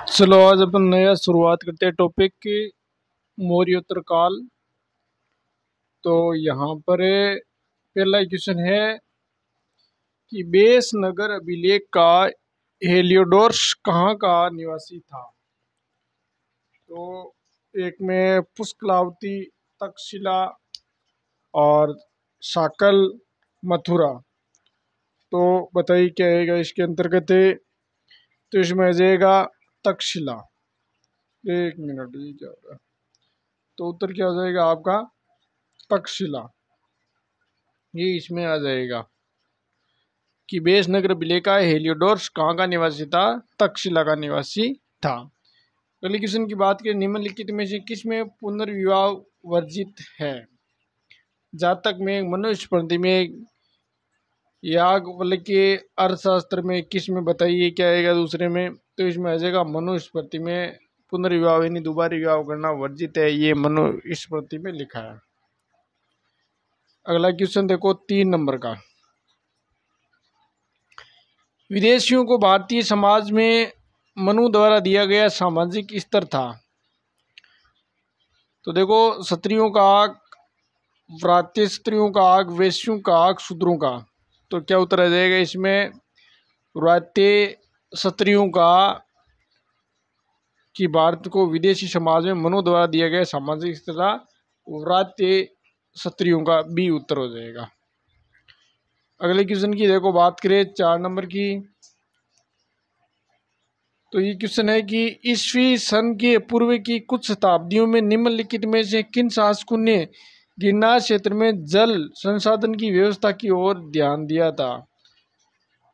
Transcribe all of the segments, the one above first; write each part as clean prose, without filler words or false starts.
चलो आज अपन नया शुरुआत करते हैं टॉपिक की। मौर्योत्तर काल। तो यहाँ पर पहला क्वेश्चन है कि बेस नगर अभिलेख का हेलियोडोरस कहाँ का निवासी था। तो एक में पुष्कलावती, तक्षशिला और साकल, मथुरा। तो बताइए क्या आएगा इसके अंतर्गत है। तो इसमें आ जाएगा तक्षशिला। एक मिनट, ये क्या हो रहा है। तो उत्तर क्या हो जाएगा आपका तक्षशिला। ये इसमें आ जाएगा कि बेस नगर विले का हेलियोडोरस कहाँ का निवासी था। तक्षशिला का निवासी था। अगले क्वेश्चन की बात करें, निम्नलिखित में से किस में पुनर्विवाह वर्जित है। जातक में, मनुस्मृति में, याग मतलब कि अर्थशास्त्र में, किस में बताइए क्या आएगा दूसरे में। तो इसमें आ जाएगा मनुस्मृति में पुनर्विवाह यानी दोबारा विवाह करना वर्जित है। ये मनुस्मृति में लिखा है। अगला क्वेश्चन देखो 3 नंबर का। विदेशियों को भारतीय समाज में मनु द्वारा दिया गया सामाजिक स्तर था। तो देखो, क्षत्रियों का आग, व्रात्य स्त्रियों का आग, वैश्यों का आग, शूद्रों का। तो क्या उत्तर आ जाएगा इसमें व्रात्य क्षत्रियों का कि भारत को विदेशी समाज में मनु द्वारा दिया गया सामाजिक स्तर था। व्रात्य क्षत्रियों का बी उत्तर हो जाएगा। अगले क्वेश्चन की देखो बात करें 4 नंबर की। तो ये क्वेश्चन है कि ईस्वी सन के पूर्व की कुछ शताब्दियों में निम्नलिखित में से किन शासकों ने गिरनार क्षेत्र में जल संसाधन की व्यवस्था की ओर ध्यान दिया था।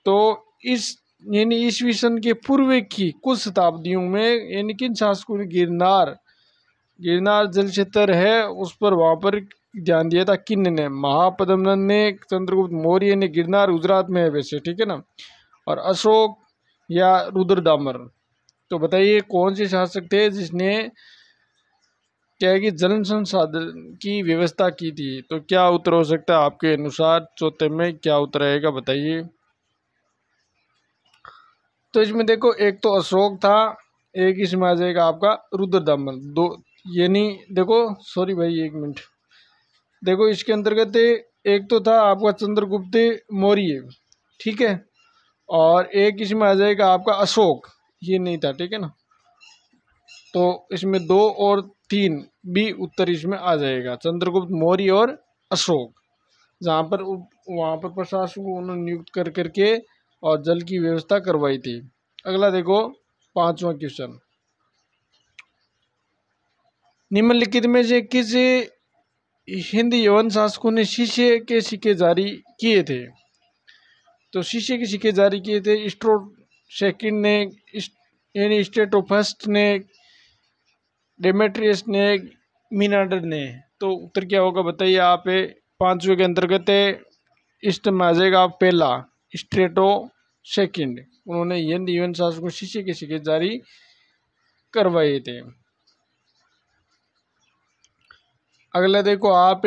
तो इस यानी ईस्वी सन के पूर्व की कुछ शताब्दियों में यानी किन शासकों ने गिरनार गिरनार जल क्षेत्र है उस पर वहां पर ध्यान दिया था। किन ने? महापद्मनंद ने, चंद्रगुप्त मौर्य ने। गिरनार गुजरात में है वैसे, ठीक है ना। और अशोक या रुद्रदामन। तो बताइए कौन से शासक थे जिसने क्या है कि जल संसाधन की व्यवस्था की थी। तो क्या उत्तर हो सकता है आपके अनुसार चौथे में, क्या उत्तर आएगा बताइए। तो इसमें देखो, एक तो अशोक था, एक इसमें आ जाएगा आपका रुद्रदामन। दो यानी देखो, सॉरी भाई एक मिनट, देखो इसके अंतर्गत एक तो था आपका चंद्रगुप्त मौर्य, ठीक है, और एक इसमें आ जाएगा आपका अशोक, ये नहीं था, ठीक है ना। तो इसमें 2 और 3 भी उत्तर इसमें आ जाएगा, चंद्रगुप्त मौर्य और अशोक, जहाँ पर वहाँ पर प्रशासक को उन्होंने नियुक्त कर करके और जल की व्यवस्था करवाई थी। अगला देखो 5वां क्वेश्चन, निम्नलिखित में से किस हिंद यवन शासकों ने शिष्य के सिक्के जारी किए थे। तो शिष्य के सिक्के जारी किए थे स्ट्रो सेकंड ने, यानी स्टेटो फर्स्ट ने, डेमेट्रियस ने, मीनाडर ने। तो उत्तर क्या होगा बताइए आप। 5वें के अंतर्गत इष्ट में आ जाएगा आप पहला स्ट्रेटो सेकंड, उन्होंने हिंद यवन शासकों शिष्य के सिक्के जारी करवाए थे। अगला देखो आप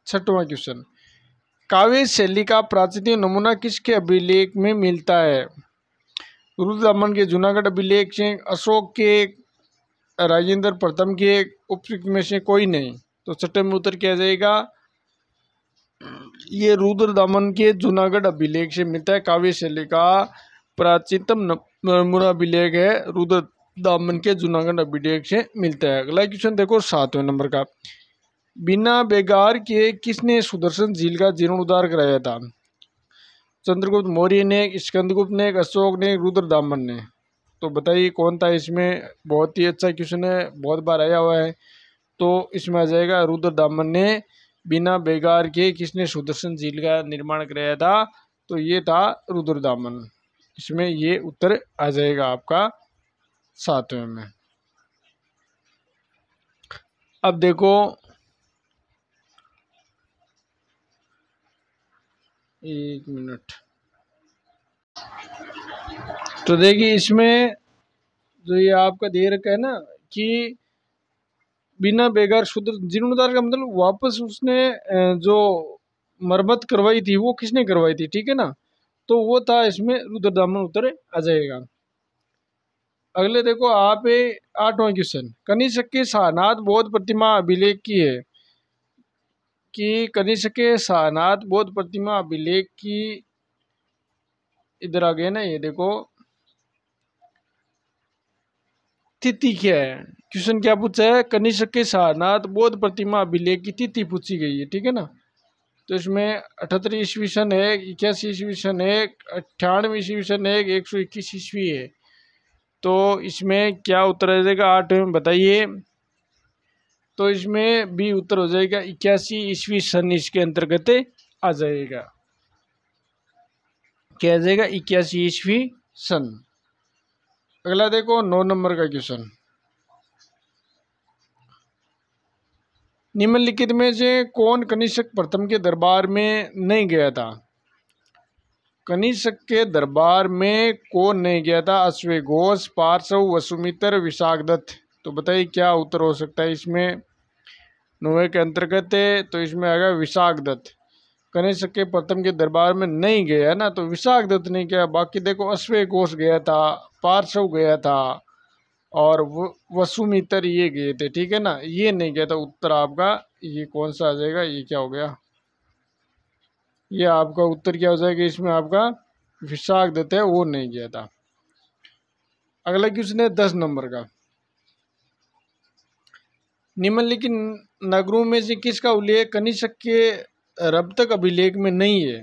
6वां क्वेश्चन, काव्य शैली का प्राचीन नमूना किसके अभिलेख में मिलता है। रुद्रदामन के जूनागढ़ अभिलेख से, अशोक के, राजेंद्र प्रथम के, उपयुक्त में से कोई नहीं। तो छठे में उत्तर क्या जाएगा, ये रुद्रदामन के जूनागढ़ अभिलेख से मिलता है। काव्य शैली का प्राचीनतम नमूना अभिलेख है रुद्रदामन के जूनागढ़ अभिलेख से मिलता है। अगला क्वेश्चन देखो 7वें नंबर का, बिना बेगार के किसने सुदर्शन झील का जीर्णोद्धार कराया था। चंद्रगुप्त मौर्य ने, स्कंदगुप्त ने, अशोक ने, रुद्रदामन ने। तो बताइए कौन था इसमें। बहुत ही अच्छा क्वेश्चन है, बहुत बार आया हुआ है। तो इसमें आ जाएगा रुद्रदामन ने बिना बेगार के किसने सुदर्शन झील का निर्माण कराया था। तो ये था रुद्रदामन। इसमें ये उत्तर आ जाएगा आपका 7वें में। अब देखो एक मिनट, तो देखिए इसमें जो ये आपका दे रखा है ना कि बिना बेगार शुद्ध जीर्णोद्धार का मतलब वापस उसने जो मरम्मत करवाई थी वो किसने करवाई थी, ठीक है ना। तो वो था इसमें रुद्रदामन, उत्तर आ जाएगा। अगले देखो आप 8वां क्वेश्चन, कनिष्क के सारनाथ बौद्ध प्रतिमा अभिलेख की है कि कनिष्क के सारनाथ बौद्ध प्रतिमा अभिलेख की, इधर आ गया ना, ये देखो तिथि क्या है। क्वेश्चन क्या पूछा है, कनिष्क के सारनाथ बौद्ध प्रतिमा अभिलेख की तिथि पूछी गई है, ठीक है ना। तो इसमें 78 ईस्वी सन है, 81 ईस्वी सन है, 98 ईस्वी सन है, 121 ईस्वी है। तो इसमें क्या उत्तर आ जाएगा, 8 में बताइए। तो इसमें बी उत्तर हो जाएगा, 81 ईस्वी सन इसके अंतर्गत आ जाएगा। क्या आ जाएगा, 81 ईस्वी सन। अगला देखो 9 नंबर का क्वेश्चन, निम्नलिखित में से कौन कनिष्क प्रथम के दरबार में नहीं गया था। कनिष्क के दरबार में कौन नहीं गया था, अश्वघोष, पार्श्व, वसुमित्र, विशाखदत्त। तो बताइए क्या उत्तर हो सकता है इसमें, 9 के अंतर्गत है, तो इसमें आएगा विशाखदत्त। कनिष्क के प्रथम के दरबार में नहीं गया ना, तो विशाखदत्त नहीं गया। बाकी देखो अश्वघोष गया था, पार्श्व गया था, और वसुमित्र ये गए थे, ठीक है ना, ये नहीं गया था। उत्तर आपका ये कौन सा आ जाएगा, ये क्या हो गया, ये आपका उत्तर क्या हो जाएगा इसमें, आपका विशाखदत्त है, वो नहीं गया था। अगला क्वेश्चन है 10 नंबर का, निम्नलिखित नगरों में से किसका उल्लेख कनिष्क के रब्तक अभिलेख में नहीं है।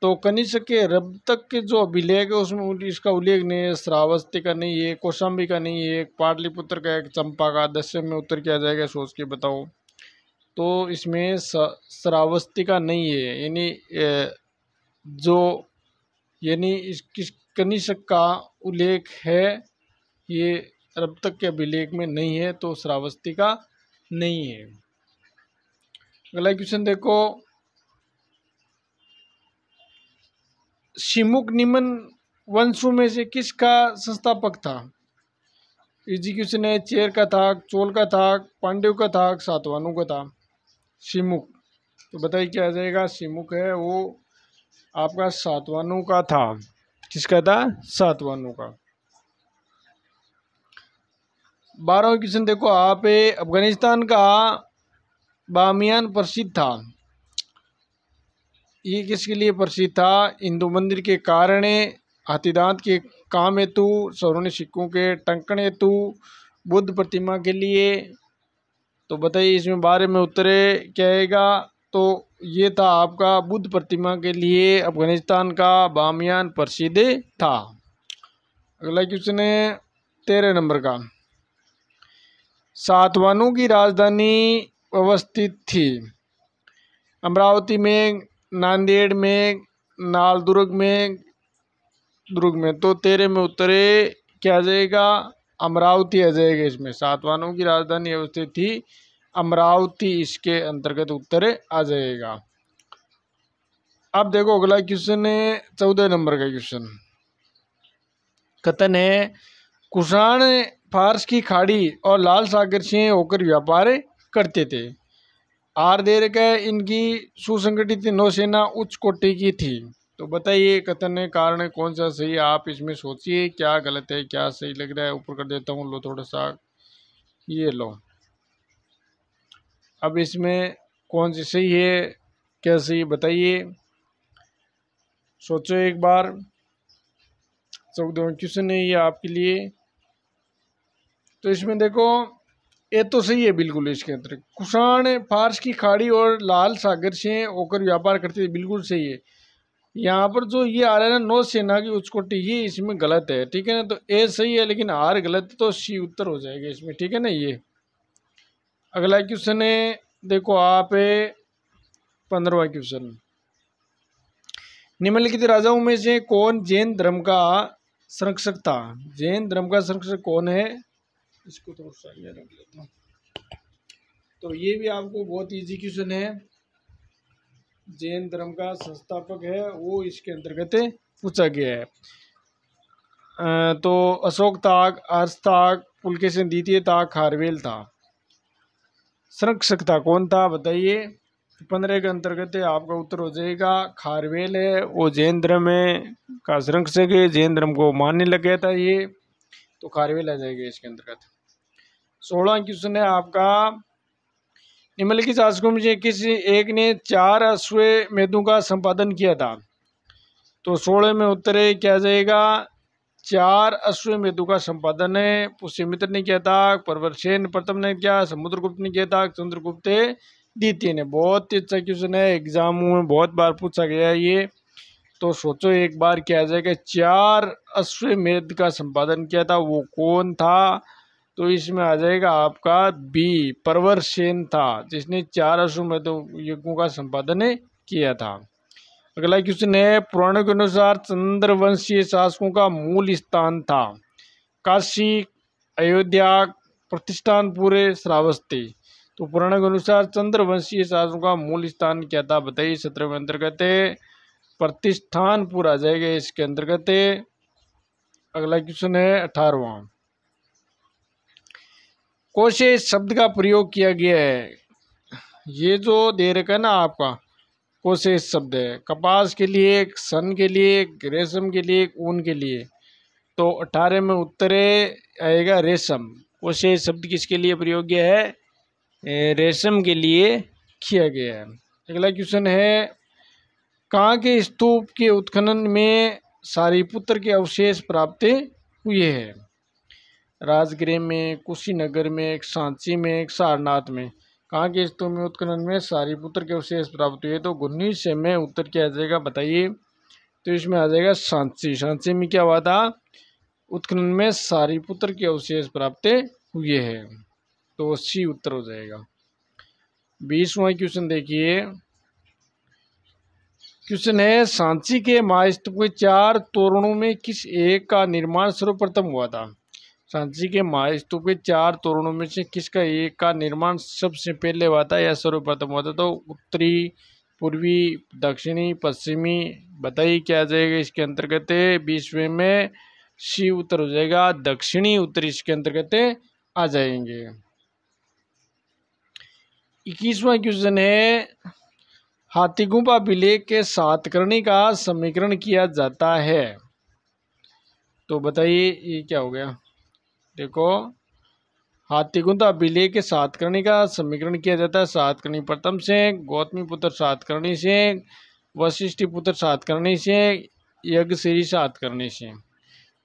तो कनिष्क के रब्तक के जो अभिलेख है उसमें इसका उल्लेख नहीं है, श्रावस्ती का नहीं है, कौशाम्बी का नहीं है, पाटलिपुत्र का, एक चंपा का। 10 में उत्तर क्या जाएगा, सोच के बताओ। तो इसमें श्रावस्ती का नहीं है, यानी जो यानी इस किस कनिष्क का उल्लेख है, ये रब्तक के अभिलेख में नहीं है, तो श्रावस्ती का नहीं है। अगला क्वेश्चन देखो, शिमुक निमन वंशों में से किसका संस्थापक था। इजी क्वेश्चन है, चेर का था, चोल का था, पांड्यों का था, सातवाहनों का था। शिमुक, तो बताइए क्या आ जाएगा, शिमुक है वो आपका सातवाहनों का था। किसका था, सातवाहनों का। 12वां क्वेश्चन देखो आप, अफगानिस्तान का बामियान प्रसिद्ध था, ये किसके लिए प्रसिद्ध था। हिंदू मंदिर के कारण, हाथीदांत के काम हेतु, स्वर्ण सिक्कों के टंकण हेतु, बुद्ध प्रतिमा के लिए। तो बताइए इसमें बारे में उत्तर क्या आएगा। तो ये था आपका बुद्ध प्रतिमा के लिए अफगानिस्तान का बामियान प्रसिद्ध था। अगला क्वेश्चन है 13 नंबर का, सातवाहनों की राजधानी अवस्थित थी अमरावती में, नांदेड़ में, नालदुर्ग में, दुर्ग में। तो 13 में उत्तर क्या आ जाएगा, अमरावती आ जाएगा। इसमें सातवाहनों की राजधानी अवस्थित थी अमरावती, इसके अंतर्गत उत्तर आ जाएगा। अब देखो अगला क्वेश्चन है 14 नंबर का क्वेश्चन, कथन है कुषाण फारस की खाड़ी और लाल सागर से होकर व्यापार करते थे। आर देर का इनकी सुसंगठित नौसेना उच्च कोटि की थी। तो बताइए कथन है, कारण है, कौन सा सही है, आप इसमें सोचिए क्या गलत है क्या सही लग रहा है। ऊपर कर देता हूँ, लो थोड़ा सा, ये लो। अब इसमें कौन सी सही है क्या सही बताइए, सोचो एक बार। 14वां क्वेश्चन है ये आपके लिए। तो इसमें देखो ये तो सही है बिल्कुल, इसके अंदर कुषाण फारस की खाड़ी और लाल सागर से होकर व्यापार करते थे, बिल्कुल सही है। यहाँ पर जो ये आ रहा है ना, नौसेना की उच्च कोटि, ये इसमें गलत है, ठीक है ना। तो ए सही है लेकिन आर गलत है, तो सी उत्तर हो जाएगा इसमें, ठीक है ना ये। अगला क्वेश्चन है देखो आप 15वां क्वेश्चन, निम्नलिखित राजाओं में से कौन जैन धर्म का संरक्षक था। जैन धर्म का संरक्षक कौन है, इसको थोड़ा सा ये रख लेता हूँ। तो ये भी आपको बहुत इजी क्वेश्चन है, जैन धर्म का संस्थापक है वो इसके अंतर्गत पूछा गया है। तो अशोक ताग, हर्ष ताग, पुलकेशिन द्वितीय ताग, खारवेल था। संरक्षक था कौन था बताइए। 15 के अंतर्गत आपका उत्तर हो जाएगा खारवेल है, वो जैन धर्म में का संरक्षक है, जैन धर्म को मानने लग गया था ये, तो खारवेल आ जाएगा इसके अंतर्गत। 16 क्वेश्चन है आपका, निम्नलिखित शासकों में से किसी एक ने 4 अश्वमेधों का संपादन किया था? तो 16 में उत्तर है क्या जाएगा, 4 अश्वमेधों का संपादन है पुष्यमित्र ने किया था, प्रवरसेन प्रथम ने किया, समुद्रगुप्त ने किया था, चंद्रगुप्त द्वितीय ने। बहुत ही अच्छा क्वेश्चन है, एग्जाम में बहुत बार पूछा गया है ये, तो सोचो एक बार क्या आ जाएगा, 4 अश्वमेध का संपादन किया था, वो कौन था? तो इसमें आ जाएगा आपका बी, प्रवरसेन था, जिसने 4 अश्वमेध यज्ञों का संपादन किया था। अगला क्वेश्चन है, पुराणों के अनुसार चंद्रवंशीय शासकों का मूल स्थान था काशी, अयोध्या, प्रतिष्ठानपुर, श्रावस्ती। तो पुराणों के अनुसार चंद्रवंशीय शासकों का मूल स्थान क्या था? बताइए। 17 में अंतर्गत प्रतिष्ठानपुर आ जाएगा इसके अंतर्गत। अगला क्वेश्चन है 18वां, कोशे शब्द का प्रयोग किया गया है, ये जो दे रखा है ना आपका कोशे शब्द है, कपास के लिए, सन के लिए, रेशम के लिए, ऊन के लिए। तो 18 में उत्तर आएगा रेशम। कोशे शब्द किसके लिए प्रयोग है? रेशम के लिए किया गया है। अगला क्वेश्चन है, कहाँ के स्तूप के उत्खनन में सारीपुत्र के अवशेष प्राप्त हुए हैं? राजगृह में, कुशीनगर में, सांची में, सारनाथ में। कहाँ के स्तूप में उत्खनन में सारीपुत्र के अवशेष प्राप्त हुए? तो 19 में उत्तर क्या आ जाएगा बताइए। तो इसमें आ जाएगा सांची। सांची में क्या हुआ था? उत्खनन में सारीपुत्र के अवशेष प्राप्त हुए हैं, तो सी उत्तर हो जाएगा। 20वां क्वेश्चन देखिए, क्वेश्चन है, सांची के महास्तूप के 4 तोरणों में किस एक का निर्माण सर्वप्रथम हुआ था? सांची के महास्तूप के 4 तोरणों में से किसका एक का निर्माण सबसे पहले हुआ था या सर्वप्रथम हुआ था? तो उत्तरी, पूर्वी, दक्षिणी, पश्चिमी। बताइए क्या आ जाएगा इसके अंतर्गत। 20वें में सी उत्तर हो जाएगा, दक्षिणी उत्तर इसके अंतर्गत आ जाएंगे। 21वां क्वेश्चन है, हाथीगुम्फा अभिलेख के सातकर्णी का समीकरण किया जाता है? तो बताइए ये क्या हो गया। देखो, हाथीगुम्फा अभिलेख के सातकर्णी का समीकरण किया जाता है सातकर्णी प्रथम से, गौतमी पुत्र सातकर्णी से, वशिष्ठी पुत्र सातकर्णी से, यज्ञश्री सातकर्णी से।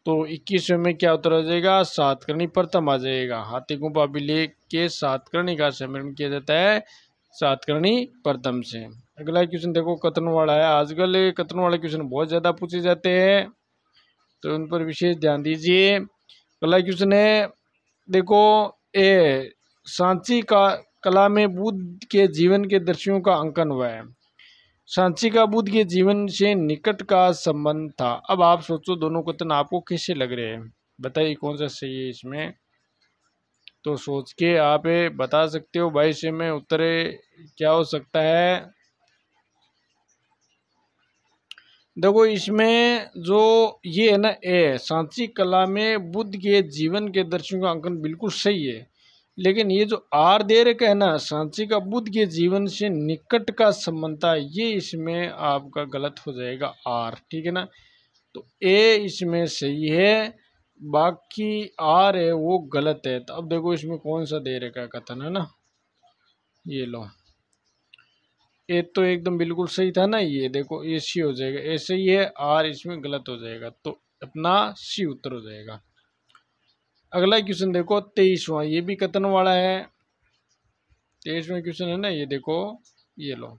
तो 21वें में क्या उत्तर हो जाएगा? सातकर्णी प्रथम आ जाएगा। हाथीगुम्फा अभिलेख के सातकर्णी का समीकरण किया जाता है सातकर्णी प्रथम से। अगला क्वेश्चन देखो, कथन वाला है। आजकल कथन वाले क्वेश्चन बहुत ज़्यादा पूछे जाते हैं, तो उन पर विशेष ध्यान दीजिए। अगला क्वेश्चन है, देखो, ए सांची का कला में बुद्ध के जीवन के दृश्यों का अंकन हुआ है। सांची का बुद्ध के जीवन से निकट का संबंध था। अब आप सोचो दोनों कथन आपको कैसे लग रहे हैं, बताइए कौन सा सही है इसमें। तो सोच के आप बता सकते हो। 22 में उत्तर क्या हो सकता है? देखो, इसमें जो ये है ना, सांची कला में बुद्ध के जीवन के दर्शनों का अंकन बिल्कुल सही है, लेकिन ये जो आर दे रखा है ना, सांची का बुद्ध के जीवन से निकट का संबंध था, ये इसमें आपका गलत हो जाएगा आर, ठीक है ना। तो ए इसमें सही है, बाकी आर है वो गलत है। तो अब देखो इसमें कौन सा दे रखा है कथन, है ना, ये लो, ए तो एकदम बिल्कुल सही था ना, ये देखो ये सी हो जाएगा, ऐसे ही है, आर इसमें गलत हो जाएगा, तो अपना सी उत्तर हो जाएगा। अगला क्वेश्चन देखो 23वां, ये भी कथन वाला है। 23वां क्वेश्चन है ना, ये देखो, ये लो,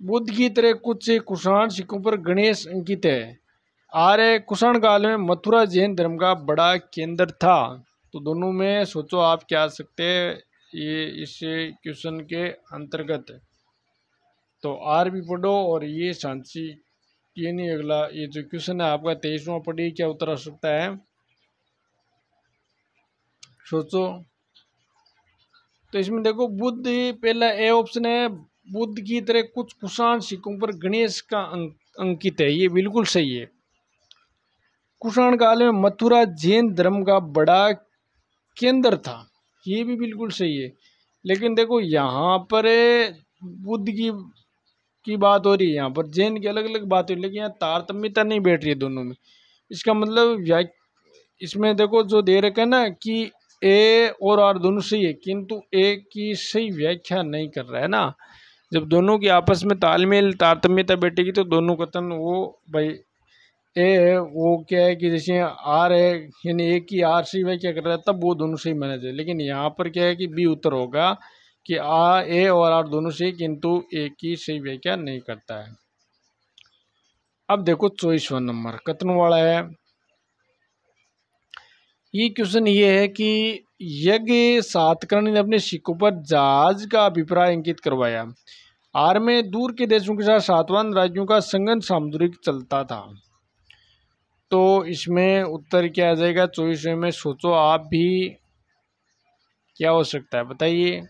बुद्ध की तरह कुछ कुषाण सिक्कों पर गणेश अंकित है। आर्य कुषाण काल में मथुरा जैन धर्म का बड़ा केंद्र था। तो दोनों में सोचो आप क्या आ सकते हैं ये इस क्वेश्चन के अंतर्गत। तो आर भी पढ़ो और ये सांची, ये नहीं, अगला ये जो क्वेश्चन है आपका 23वां पढ़िए, क्या उत्तर आ सकता है, सोचो। तो इसमें देखो, बुद्ध, पहला ए ऑप्शन है, बुद्ध की तरह कुछ कुषाण सिक्कों पर गणेश का अंकित है, ये बिल्कुल सही है। कुषाण काल में मथुरा जैन धर्म का बड़ा केंद्र था, ये भी बिल्कुल सही है। लेकिन देखो यहाँ पर बुद्ध की बात हो रही है, यहाँ पर जैन की अलग अलग बात हो रही है, लेकिन यहाँ तारतम्यता नहीं बैठ रही है दोनों में। इसका मतलब इसमें देखो जो दे रखा है ना कि ए और आर दोनों सही है, किंतु ए की सही व्याख्या नहीं कर रहा है ना। जब दोनों की आपस में तालमेल तारतम्यता बैठेगी तो दोनों कथन वो भाई ए है वो क्या है कि जैसे आर है यानी ए की आर सही व्याख्या कर रहा है तब वो दोनों सही माना जाए। लेकिन यहाँ पर क्या है कि बी उत्तर होगा कि ए और आर दोनों सही किंतु ए की सही व्याख्या नहीं करता है। अब देखो 24वां नंबर कथन वाला है। ये क्वेश्चन ये है कि यज्ञ सातकर्णी ने अपने सिक्कों पर जहाज का अभिप्राय अंकित करवाया। आर में दूर के देशों के साथ सातवां राज्यों का संगन सामुद्रिक चलता था। तो इसमें उत्तर क्या आ जाएगा 24वें में? सोचो आप भी, क्या हो सकता है बताइए।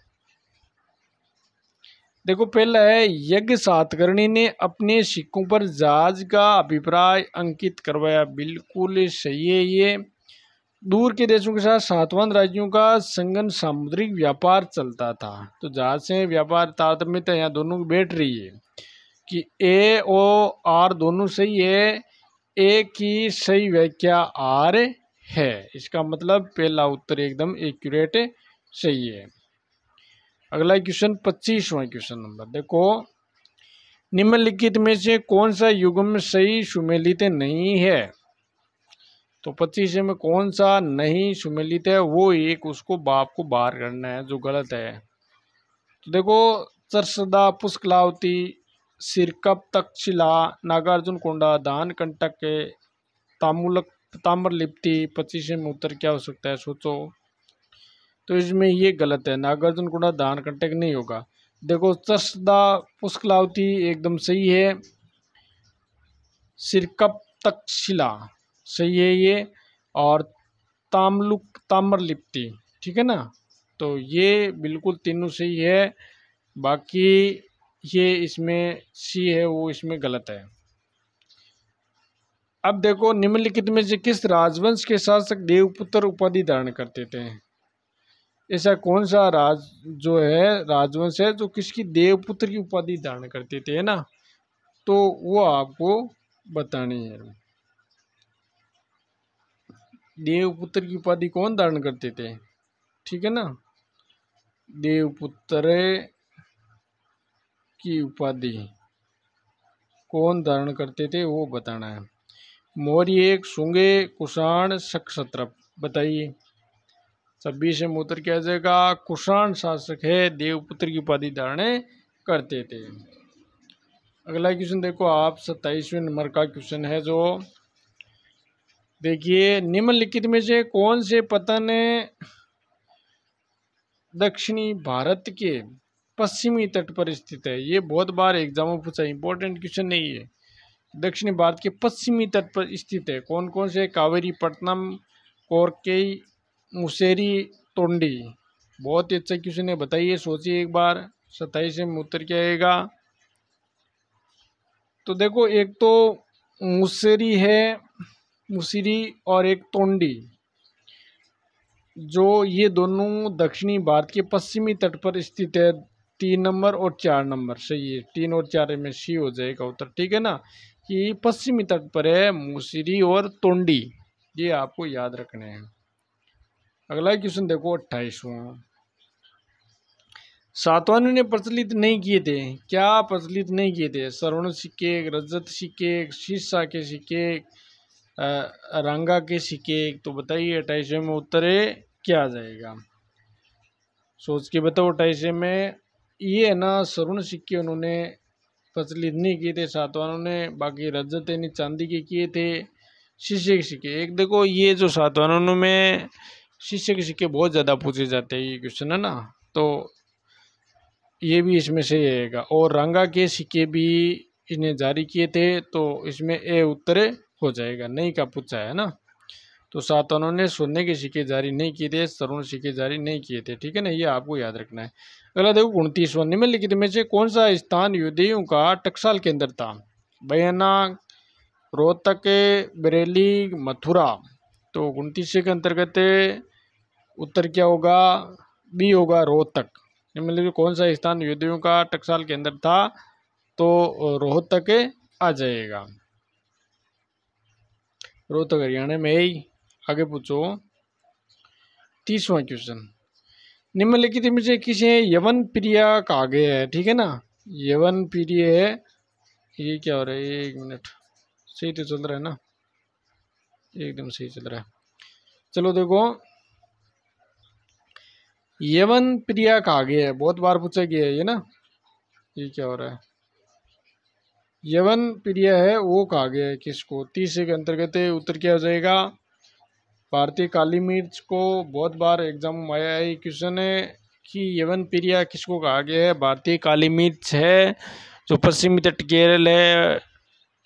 देखो पहला है यज्ञ सातकर्णी ने अपने सिक्कों पर जहाज का अभिप्राय अंकित करवाया, बिल्कुल सही है ये। दूर के देशों के साथ सातवां राज्यों का संगन सामुद्रिक व्यापार चलता था, तो जहाज से व्यापार तारतम्यता यहाँ दोनों की बैठ रही है कि ए और आर दोनों सही है, ए की सही व्याख्या आर है। इसका मतलब पहला उत्तर एकदम एक्यूरेट सही है। अगला क्वेश्चन 25वां क्वेश्चन नंबर देखो, निम्नलिखित में से कौन सा युग्म सही सुमेलित नहीं है? तो 25 में कौन सा नहीं सुमेलित है वो एक उसको बाप को बाहर करना है जो गलत है। तो देखो चरसदा पुष्कलावती सिरकप तक्षशिला नागार्जुन कोंडा दान कंटक तामुलक ताम्र लिप्ति 25 में उत्तर क्या हो सकता है सोचो। तो इसमें ये गलत है, नागार्जुन कोंडा दान कंटक नहीं होगा। देखो चरसदा पुष्कलावती एकदम सही है, सिरकप तक्षशिला सही है ये, और ताम्लुक ताम्रलिप्ति ठीक है ना। तो ये बिल्कुल तीनों सही है, बाकी ये इसमें सी है वो इसमें गलत है। अब देखो निम्नलिखित में से किस राजवंश के शासक देवपुत्र उपाधि धारण करते थे? ऐसा कौन सा जो है राजवंश है जो किसकी देवपुत्र की उपाधि धारण करते थे, है ना। तो वो आपको बतानी है। देवपुत्र की उपाधि कौन धारण करते थे, ठीक है ना। देवपुत्र की उपाधि कौन धारण करते थे वो बताना है। मौर्य, शुंगे, कुषाण, शक, बताइए। 26 में उत्तर क्या जाएगा? कुषाण शासक है देवपुत्र की उपाधि धारण करते थे। अगला क्वेश्चन देखो आप 27वें नंबर का क्वेश्चन है जो देखिए, निम्नलिखित में से कौन से पतन दक्षिणी भारत के पश्चिमी तट पर स्थित है? ये बहुत बार एग्जाम में पूछा, इंपॉर्टेंट क्वेश्चन नहीं है। दक्षिणी भारत के पश्चिमी तट पर स्थित है, कौन कौन से? कावेरी पट्टनम, कोरकेई, मुसेरी, तोंडी। बहुत ही अच्छा क्वेश्चन है, बताइए सोचिए एक बार। 27 में उत्तर क्या आएगा? तो देखो एक तो मुसेरी है, मुसिरी, और एक तोंडी, जो ये दोनों दक्षिणी भारत के पश्चिमी तट पर स्थित है। 3 नंबर और 4 नंबर सही है, 3 और 4 में सी हो जाएगा उत्तर, ठीक है ना। कि पश्चिमी तट पर है मुसिरी और तोंडी, ये आपको याद रखने हैं। अगला क्वेश्चन देखो 28वां। सातवाहनों ने प्रचलित नहीं किए थे, क्या प्रचलित नहीं किए थे? स्वर्ण सिक्के, रजत सिक्के, शीशा के सिक्के, रंगा के सिक्के। तो बताइए 28वें में उत्तर क्या आ जाएगा? सोच के बताओ। 28वें में ये है ना, स्वर्ण सिक्के उन्होंने प्रचलित नहीं किए थे सातवाहनों ने, बाकी रजत यानी चांदी के किए थे। शीशे के सिक्के, एक देखो ये जो सातवाहनों में शीशे के सिक्के बहुत ज़्यादा पूछे जाते हैं, ये क्वेश्चन है ना, तो ये भी इसमें से रहेगा। और रंगा के सिक्के भी इन्हें जारी किए थे, तो इसमें ए उत्तर हो जाएगा, नहीं का पूछा है ना। तो सातवाहनों ने सोने के सिक्के जारी नहीं किए थे, स्वर्ण सिक्के जारी नहीं किए थे, ठीक है ना, ये आपको याद रखना है। अगला देखो 29वां। निम्नलिखित में से कौन सा स्थान युद्धियों का टकसाल केंद्र था? बयाना, रोहतक, बरेली, मथुरा। तो 29 के अंतर्गत उत्तर क्या होगा? बी होगा रोहतक, निम्नलिखित में कौन सा स्थान यदुओं का टकसाल के अंदर था? तो रोहतक आ जाएगा, रोहतक हरियाणा में ही। आगे पूछो 30वां क्वेश्चन, निम्नलिखित में से किसे यवन प्रिया कहा गया है? ठीक है ना, यवन प्रिय है। ये क्या हो रहा है? 1 मिनट, सही तो चल रहा है ना, एकदम सही चल रहा है। चलो देखो, यवन प्रिया कहा गया है, बहुत बार पूछा गया है ये ना। ये क्या हो रहा है? यवन प्रिय है वो कहा गया है किसको? 30 के अंतर्गत है। उत्तर क्या हो जाएगा? भारतीय काली मिर्च को बहुत बार एग्जाम में आया है क्वेश्चन है कि यवन प्रिया किसको कहा गया है? भारतीय काली मिर्च है, जो पश्चिमी तट केरल है,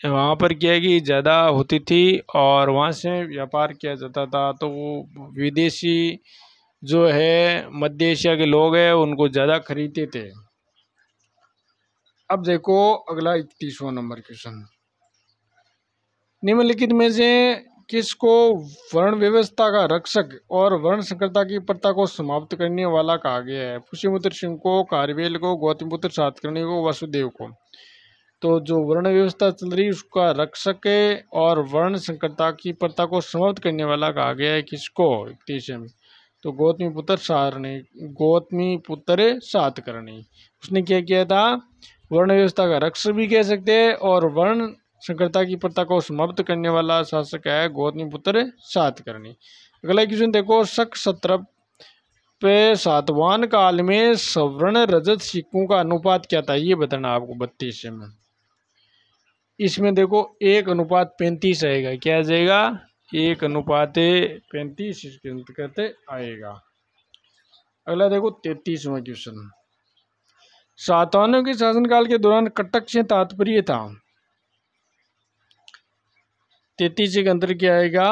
वहाँ पर क्या है कि ज़्यादा होती थी और वहाँ से व्यापार किया जाता था, तो वो विदेशी जो है मध्य एशिया के लोग हैं उनको ज़्यादा खरीदते थे। अब देखो अगला 31वां नंबर क्वेश्चन, निम्नलिखित में से किसको वर्ण व्यवस्था का रक्षक और वर्ण संकरता की प्रथा को समाप्त करने वाला कहा गया है? पुष्यमित्र सिंह को, कारवेल को, गौतमपुत्र सातकर्णी को, वासुदेव को। तो जो वर्ण व्यवस्था चल रही है उसका रक्षक है और वर्ण संकरता की प्रथा को समाप्त करने वाला कहा गया है किसको? 31 में तो गौतमीपुत्र सातकर्णी। उसने क्या किया था? वर्ण व्यवस्था का रक्षक भी कह सकते हैं और वर्ण संकरता की प्रथा को समाप्त करने वाला शासक है गौतमीपुत्र सातकर्णी। अगला क्वेश्चन देखो, शक सत्रप पे सातवाहन काल में सवर्ण रजत सिक्कों का अनुपात क्या था? ये बताना आपको 32 में। इसमें देखो 1:35 आएगा। क्या आ जाएगा? 1:35 इसके अंतर्गत आएगा। अगला देखो 33वां क्वेश्चन, सातवाहनों के शासनकाल के दौरान कटक से तात्पर्य था? 33 के अंदर क्या आएगा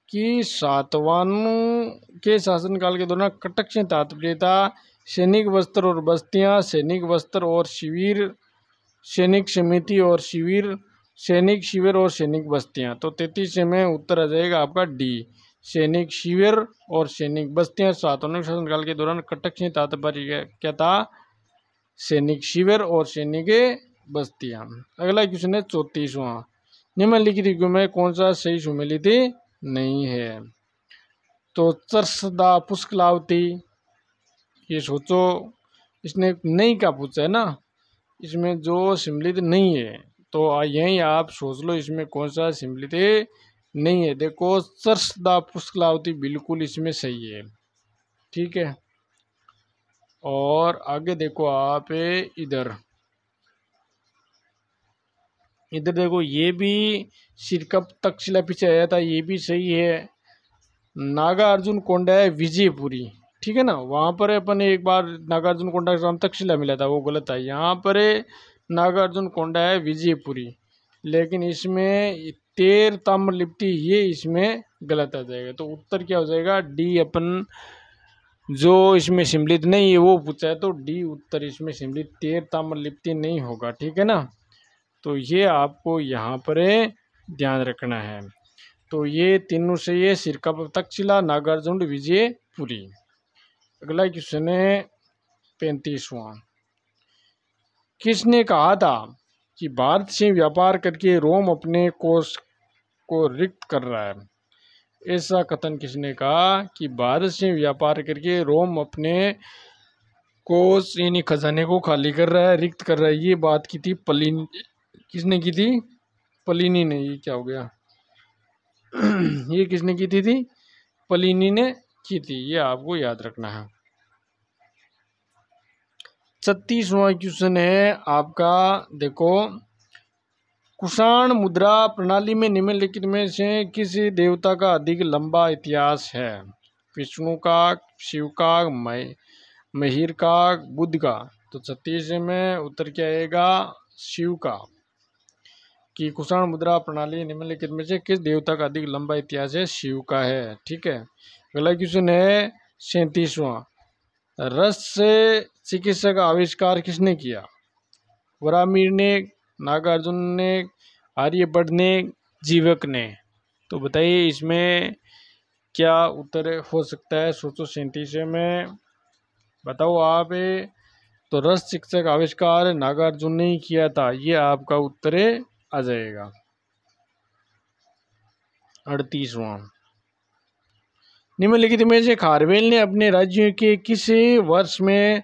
कि सातवाहनों के शासनकाल के दौरान कटक से तात्पर्य था सैनिक वस्त्र और बस्तियां, सैनिक वस्त्र और शिविर, सैनिक समिति और शिविर, सैनिक शिविर और सैनिक बस्तियां। तो 33 में उत्तर आ जाएगा आपका डी, सैनिक शिविर और सैनिक बस्तियां। सातवाहनों शासनकाल के दौरान कटक से तात्पर्य क्या था? सैनिक शिविर और सैनिक बस्तियां। अगला क्वेश्चन है 34वां, निम्नलिखित में कौन सा सही सुमेलित नहीं है? तो चर्सदा पुष्कलावती, ये सोचो, इसने नहीं का पूछा है ना, इसमें जो सम्मिलित नहीं है, तो यही आप सोच लो इसमें कौन सा सम्मिलित नहीं है। देखो चर्सदा पुष्कलावती बिल्कुल इसमें सही है, ठीक है। और आगे देखो आप इधर देखो, ये भी सिरकप तक्षशिला पीछे आया था, ये भी सही है। नागार्जुन कोंडा है विजयपुरी, ठीक है ना, वहां पर अपन एक बार नागार्जुन कोंडा का नाम तक्षशिला मिला था, वो गलत है। यहाँ पर नागार्जुन कोंडा है विजयपुरी, लेकिन इसमें तेर ताम्रलिप्ति ये इसमें गलत आ जाएगा। तो उत्तर क्या हो जाएगा? डी। अपन जो इसमें सम्मिलित नहीं है वो पूछा है, तो डी उत्तर इसमें सम्मिलित तेर ताम्रलिप्ति नहीं होगा, ठीक है ना। तो ये आपको यहाँ पर ध्यान रखना है। तो ये तीनों से ये सिरकप तक्षशिला, नागार्जुन, विजयपुरी। अगला क्वेश्चन है 35वां, किसने कहा था कि भारत से व्यापार करके रोम अपने कोष को रिक्त कर रहा है? ऐसा कथन किसने कहा कि भारत से व्यापार करके रोम अपने कोष यानी खजाने को खाली कर रहा है, रिक्त कर रहा है? ये बात की थी प्लिनी। किसने की थी? प्लिनी ने। ये क्या हो गया? ये किसने की थी? प्लिनी ने की थी, ये आपको याद रखना है। 36वां क्वेश्चन है आपका, देखो, कुषाण मुद्रा प्रणाली में निम्नलिखित में से किस देवता का अधिक लंबा इतिहास है? विष्णु का, शिव का, महिर का, बुध का। तो 36 में उत्तर क्या आएगा? शिव का। कि कुषाण मुद्रा प्रणाली निम्नलिखित में से किस देवता का अधिक लंबा इतिहास है? शिव का है, ठीक है। अगला क्वेश्चन है 37वां, रस से चिकित्सा का आविष्कार किसने किया? वरामिर ने, नागार्जुन ने, आर्यभट्ट ने, जीवक ने। तो बताइए इसमें क्या उत्तर हो सकता है? सोचो 37 में बताओ आप। तो रस शिक्षक आविष्कार नागार्जुन ने ही किया था, ये आपका उत्तर आ जाएगा। 38वां, निम्नलिखित में से खारवेल ने अपने राज्यों के किस वर्ष में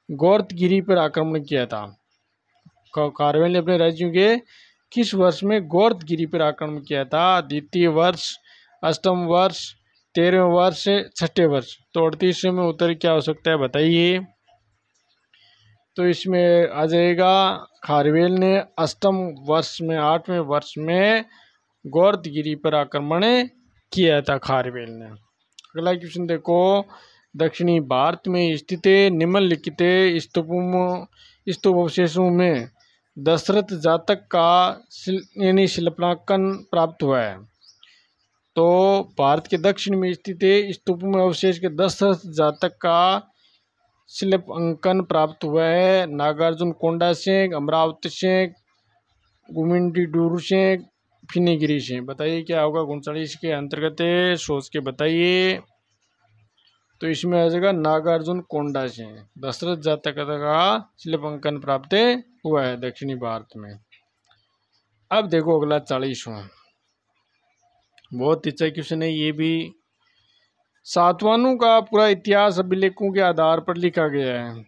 गोर्दगिरी पर आक्रमण किया था? खारवेल ने अपने राज्यों के किस वर्ष में गोर्दगिरी पर आक्रमण किया था? द्वितीय वर्ष, अष्टम वर्ष, 13वें वर्ष, छठे वर्ष। तो 38 में उत्तर क्या हो सकता है बताइए। तो इसमें आ जाएगा खारवेल ने अष्टम वर्ष में, 8वें वर्ष में गोर्दगिरी पर आक्रमण किया था खारवेल ने। अगला क्वेश्चन देखो, दक्षिणी भारत में स्थित निम्नलिखित स्तूप अवशेषों में दशरथ जातक का यानी शिल्पांकन प्राप्त हुआ है। तो भारत के दक्षिण में स्थित स्तूप में अवशेष के दशरथ जातक का शिल्पांकन प्राप्त हुआ है। नागार्जुन कोंडा से, अमरावती से, गुमिंडीडूरू से, फिनीगिरी से। बताइए क्या होगा 39 के अंतर्गत, सोच के बताइए। तो इसमें आ जाएगा नागार्जुन कोंडा से दशरथ जातक का शिल्पांकन प्राप्त हुआ है दक्षिणी भारत में। अब देखो अगला 40वां, बहुत अच्छा क्वेश्चन है ये भी। सातवाहनों का पूरा इतिहास अभिलेखों के आधार पर लिखा गया है।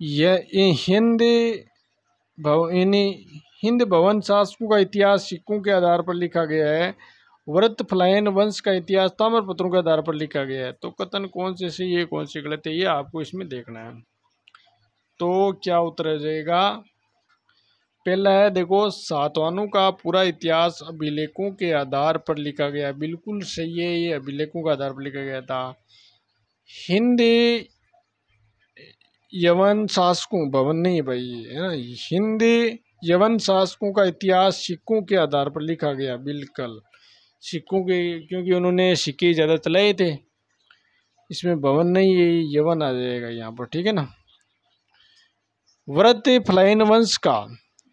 यह हिंद भवन शासकों का इतिहास सिक्कों के आधार पर लिखा गया है। व्रत फलायन वंश का इतिहास ताम्रपत्रों के आधार पर लिखा गया है। तो कथन कौन से सही है कौन से गलत है ये आपको इसमें देखना है। तो क्या उत्तर आ जाएगा? पहला है देखो, सातवाहनों का पूरा इतिहास अभिलेखों के आधार पर लिखा गया, बिल्कुल सही है, ये अभिलेखों के आधार पर लिखा गया था। हिंद यवन शासकों, भवन नहीं भाई है ना, हिंद यवन शासकों का इतिहास सिक्कों के आधार पर लिखा गया, बिल्कुल सिक्कों के, क्योंकि उन्होंने सिक्के ज़्यादा चलाए थे। इसमें भवन नहीं, ये यवन आ जाएगा यहाँ पर, ठीक है ना। व्रत फलायन वंश का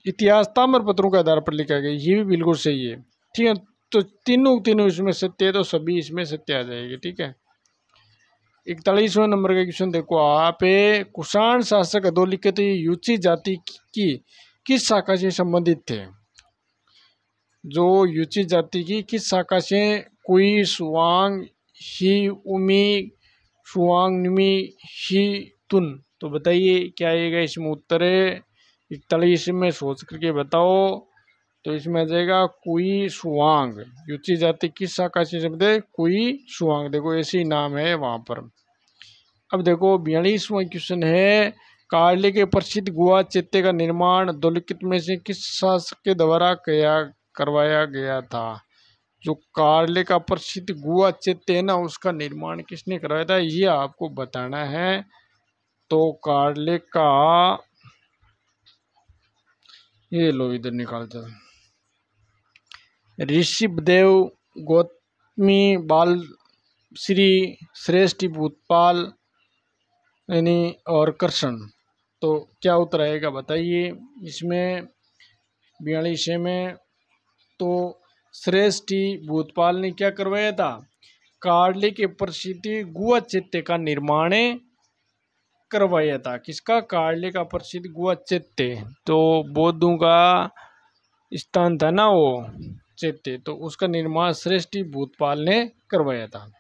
इतिहास ताम्रपत्रों के आधार पर लिखा गया, ये भी बिल्कुल सही है, ठीक है। तो तीनों इसमें सत्य है, तो सभी इसमें सत्य आ जाएगी, ठीक है। 41वें नंबर का क्वेश्चन देखो आप, कुषाण शासक अधोलिखित युची जाति की किस शाखा से संबंधित थे? जो युची जाति की किस शाखा से? कुई, सुवांग, ही, उमी, सुवांग, निमी, ही, तुन। तो बताइए क्या आएगा इसमें उत्तर है? 41 में सोच करके बताओ। तो इसमें आ जाएगा कुई सुवांग। युची जाति किस शाखा से शब्द है? कुई सुवांग। देखो ऐसे ही नाम है वहां पर। अब देखो 42वां क्वेश्चन है, कार्ले के प्रसिद्ध गुहा चैत्य का निर्माण अधोलिखित में से किस शासक के द्वारा करवाया गया था? जो कार्ले का प्रसिद्ध गुहा चैत्य है ना, उसका निर्माण किसने करवाया था ये आपको बताना है। तो कार्ले का, ये लो इधर निकालते हैं, ऋषिदेव, गौतमी, बाल श्री, श्रेष्ठी भूतपाल यानी और कृष्ण। तो क्या उत्तर आएगा बताइए इसमें 42 में? तो श्रेष्ठी भूतपाल ने क्या करवाया था? कार्ले के प्रसिद्ध गुहा चैत्य का निर्माण करवाया था। किसका? कार्ले का प्रसिद्ध गुहा चैत्य, तो बौद्धों का स्थान था ना वो चैत्य, तो उसका निर्माण श्रेष्ठी भूतपाल ने करवाया था।